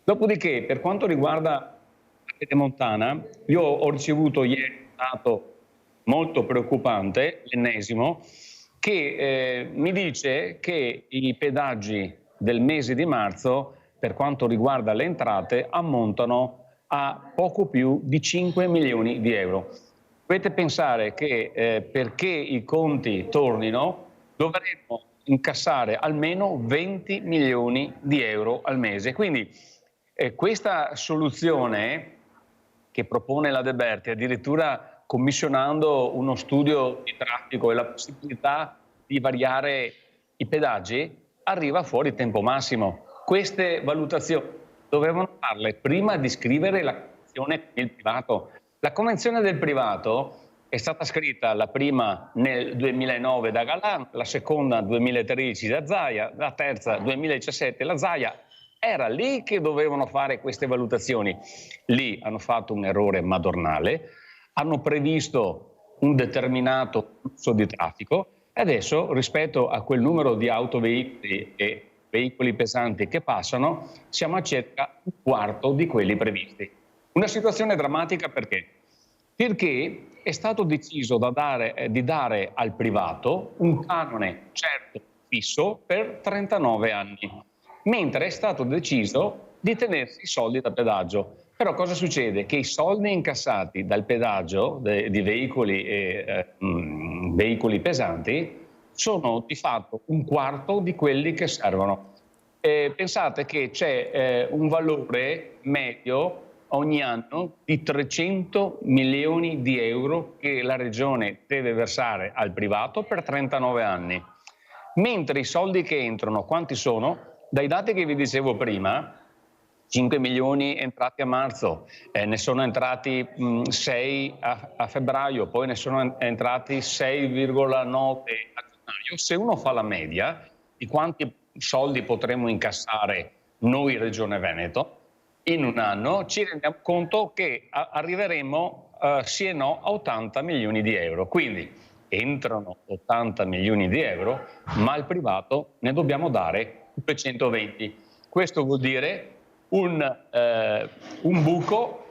Dopodiché, per quanto riguarda la Pedemontana, io ho ricevuto ieri un dato molto preoccupante, l'ennesimo, che mi dice che i pedaggi del mese di marzo, per quanto riguarda le entrate, ammontano a poco più di 5 milioni di euro. Dovete pensare che perché i conti tornino dovremo incassare almeno 20 milioni di euro al mese. Quindi questa soluzione che propone la De Berti, addirittura commissionando uno studio di traffico e la possibilità di variare i pedaggi, arriva fuori tempo massimo. Queste valutazioni dovevano farle prima di scrivere la convenzione con il privato. La convenzione del privato è stata scritta la prima nel 2009 da Galan, la seconda 2013 da Zaia, la terza 2017 la Zaia. Era lì che dovevano fare queste valutazioni. Lì hanno fatto un errore madornale, hanno previsto un determinato flusso di traffico e adesso, rispetto a quel numero di autoveicoli e veicoli pesanti che passano, siamo a circa un quarto di quelli previsti. Una situazione drammatica perché? Perché è stato deciso di dare al privato un canone certo fisso per 39 anni, mentre è stato deciso di tenersi i soldi da pedaggio. Però cosa succede? Che i soldi incassati dal pedaggio di veicoli e veicoli pesanti sono di fatto un quarto di quelli che servono. Pensate che c'è un valore medio ogni anno di 300 milioni di euro che la regione deve versare al privato per 39 anni. Mentre i soldi che entrano, quanti sono? Dai dati che vi dicevo prima, 5 milioni entrati a marzo, ne sono entrati 6 a febbraio, poi ne sono entrati 6,9 a gennaio. Se uno fa la media di quanti soldi potremmo incassare noi Regione Veneto, in un anno, ci rendiamo conto che arriveremo sì e no a 80 milioni di euro. Quindi entrano 80 milioni di euro, ma al privato ne dobbiamo dare 220. Questo vuol dire un buco,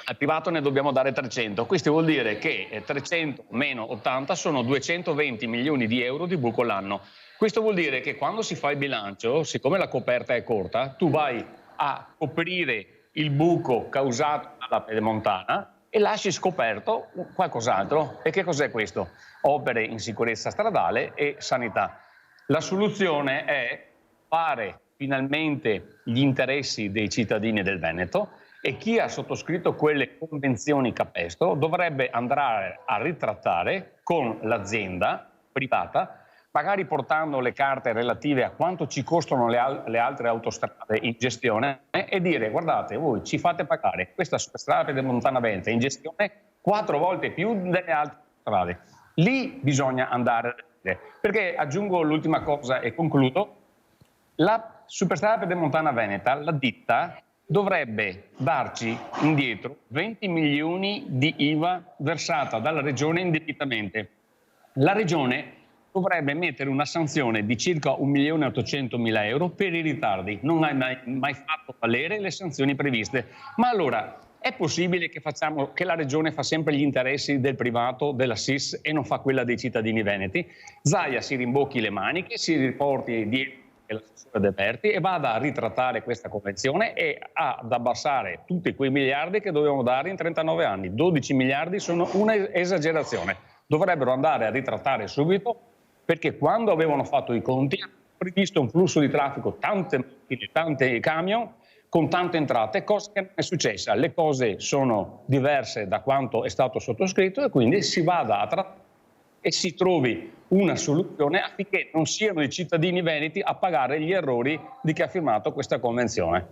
al privato ne dobbiamo dare 300. Questo vuol dire che 300 meno 80 sono 220 milioni di euro di buco l'anno. Questo vuol dire che quando si fa il bilancio, siccome la coperta è corta, tu vai a coprire il buco causato dalla pedemontana e lasci scoperto qualcos'altro. E che cos'è questo? Opere in sicurezza stradale e sanità. La soluzione è fare finalmente gli interessi dei cittadini del Veneto, e chi ha sottoscritto quelle convenzioni capestro dovrebbe andare a ritrattare con l'azienda privata, magari portando le carte relative a quanto ci costano le altre autostrade in gestione, e dire: guardate, voi ci fate pagare questa superstrada pedemontana Veneta in gestione 4 volte più delle altre strade. Lì bisogna andare a vedere. Perché, aggiungo l'ultima cosa e concludo, la superstrada pedemontana Veneta, la ditta, dovrebbe darci indietro 20 milioni di IVA versata dalla Regione indebitamente. La Regione dovrebbe mettere una sanzione di circa 1.800.000 euro per i ritardi. Non ha mai fatto valere le sanzioni previste. Ma allora è possibile che la Regione fa sempre gli interessi del privato, della SIS, e non fa quella dei cittadini veneti? Zaia si rimbocchi le maniche, si riporti dietro l'assessore De Berti e vada a ritrattare questa convenzione e ad abbassare tutti quei miliardi che dovevamo dare in 39 anni. 12 miliardi sono un'esagerazione. Dovrebbero andare a ritrattare subito, perché quando avevano fatto i conti hanno previsto un flusso di traffico, tante camion con tante entrate, cosa che non è successa. Le cose sono diverse da quanto è stato sottoscritto, e quindi si vada a trattare e si trovi una soluzione affinché non siano i cittadini veneti a pagare gli errori di chi ha firmato questa convenzione.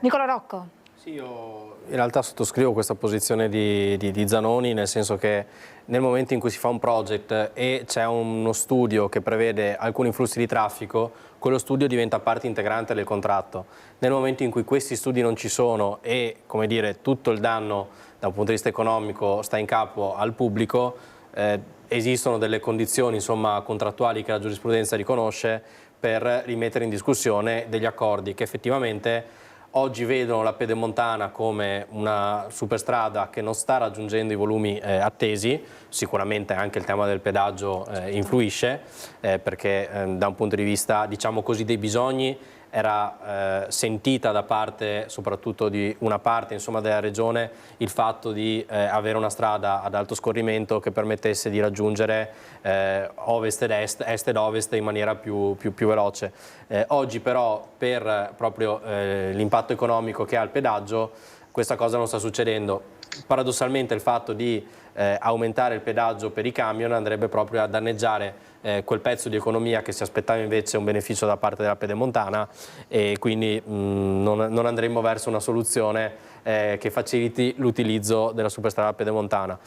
Nicola Rocco. Sì, io in realtà sottoscrivo questa posizione di Zanoni, nel senso che nel momento in cui si fa un project e c'è uno studio che prevede alcuni flussi di traffico, quello studio diventa parte integrante del contratto. Nel momento in cui questi studi non ci sono e, come dire, tutto il danno da un punto di vista economico sta in capo al pubblico, esistono delle condizioni, insomma, contrattuali che la giurisprudenza riconosce per rimettere in discussione degli accordi che effettivamente oggi vedono la pedemontana come una superstrada che non sta raggiungendo i volumi attesi. Sicuramente anche il tema del pedaggio influisce, perché da un punto di vista, diciamo così, dei bisogni era sentita da parte soprattutto di una parte, insomma, della regione il fatto di avere una strada ad alto scorrimento che permettesse di raggiungere ovest ed est ed ovest in maniera più veloce. Oggi però, per proprio l'impatto economico che ha il pedaggio, questa cosa non sta succedendo. Paradossalmente il fatto di aumentare il pedaggio per i camion andrebbe proprio a danneggiare quel pezzo di economia che si aspettava invece un beneficio da parte della pedemontana, e quindi non andremo verso una soluzione che faciliti l'utilizzo della superstrada pedemontana.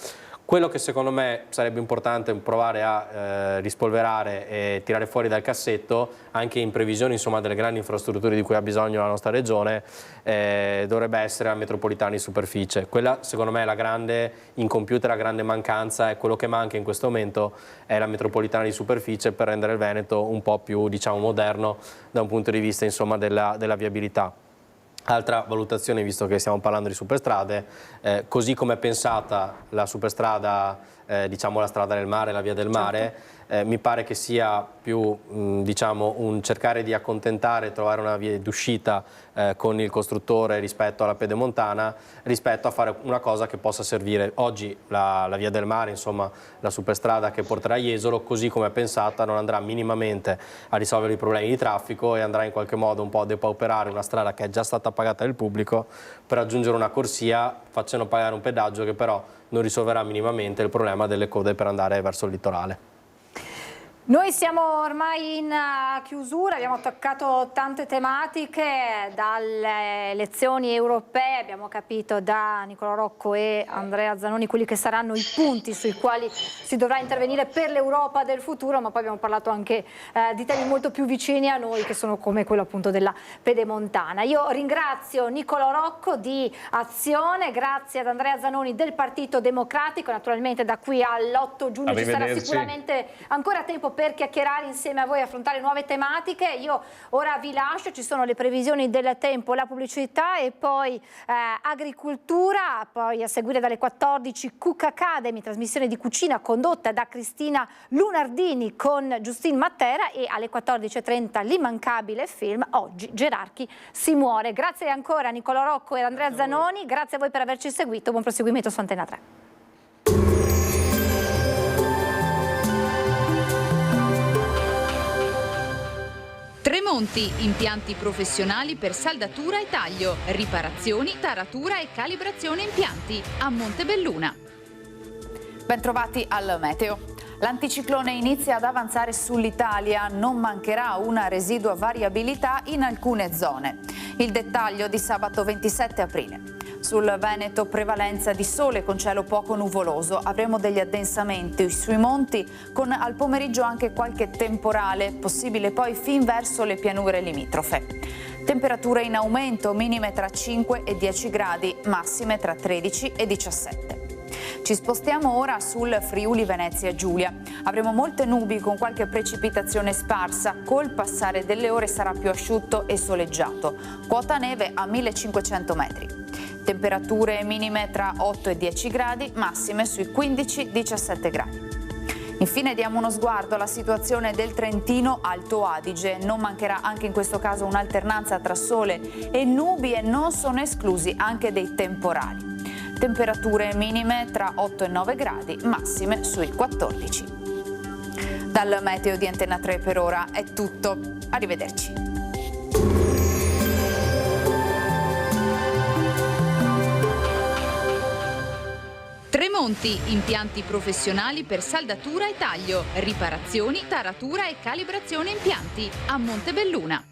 Quello che secondo me sarebbe importante provare a rispolverare e tirare fuori dal cassetto, anche in previsione, insomma, delle grandi infrastrutture di cui ha bisogno la nostra regione, dovrebbe essere la metropolitana di superficie. Quella secondo me è la grande incompiuta, la grande mancanza, e quello che manca in questo momento è la metropolitana di superficie per rendere il Veneto un po' più, diciamo, moderno da un punto di vista, insomma, della viabilità. Altra valutazione, visto che stiamo parlando di superstrade, così come è pensata la superstrada, diciamo la strada del mare, la via del mare, mi pare che sia più diciamo, un cercare di accontentare, trovare una via d'uscita con il costruttore rispetto alla pedemontana, rispetto a fare una cosa che possa servire. Oggi la via del mare, insomma la superstrada che porterà a Jesolo, così come è pensata, non andrà minimamente a risolvere i problemi di traffico e andrà in qualche modo un po' a depauperare una strada che è già stata pagata dal pubblico per aggiungere una corsia, facendo pagare un pedaggio che però non risolverà minimamente il problema delle code per andare verso il litorale. Noi siamo ormai in chiusura, abbiamo toccato tante tematiche, dalle elezioni europee, abbiamo capito da Nicolò Rocco e Andrea Zanoni quelli che saranno i punti sui quali si dovrà intervenire per l'Europa del futuro, ma poi abbiamo parlato anche di temi molto più vicini a noi, che sono come quello appunto della pedemontana. Io ringrazio Nicolò Rocco di Azione, grazie ad Andrea Zanoni del Partito Democratico, naturalmente da qui all'8 giugno ci sarà sicuramente ancora tempo per chiacchierare insieme a voi e affrontare nuove tematiche. Io ora vi lascio, ci sono le previsioni del tempo, la pubblicità e poi agricoltura, poi a seguire dalle 14 Cook Academy, trasmissione di cucina condotta da Cristina Lunardini con Giustin Matera, e alle 14.30 l'immancabile film Oggi Gerarchi si muore. Grazie ancora a Nicolò Rocco e Andrea Zanoni, grazie a voi per averci seguito, buon proseguimento su Antena 3. Tremonti, impianti professionali per saldatura e taglio, riparazioni, taratura e calibrazione impianti a Montebelluna. Bentrovati al meteo. L'anticiclone inizia ad avanzare sull'Italia, non mancherà una residua variabilità in alcune zone. Il dettaglio di sabato 27 aprile. Sul Veneto prevalenza di sole con cielo poco nuvoloso, avremo degli addensamenti sui monti con al pomeriggio anche qualche temporale, possibile poi fin verso le pianure limitrofe. Temperature in aumento, minime tra 5 e 10 gradi, massime tra 13 e 17. Ci spostiamo ora sul Friuli Venezia Giulia. Avremo molte nubi con qualche precipitazione sparsa, col passare delle ore sarà più asciutto e soleggiato. Quota neve a 1500 metri. Temperature minime tra 8 e 10 gradi, massime sui 15-17 gradi. Infine diamo uno sguardo alla situazione del Trentino Alto Adige. Non mancherà anche in questo caso un'alternanza tra sole e nubi e non sono esclusi anche dei temporali. Temperature minime tra 8 e 9 gradi, massime sui 14. Dal meteo di Antena 3 per ora è tutto. Arrivederci. Tremonti, impianti professionali per saldatura e taglio, riparazioni, taratura e calibrazione impianti a Montebelluna.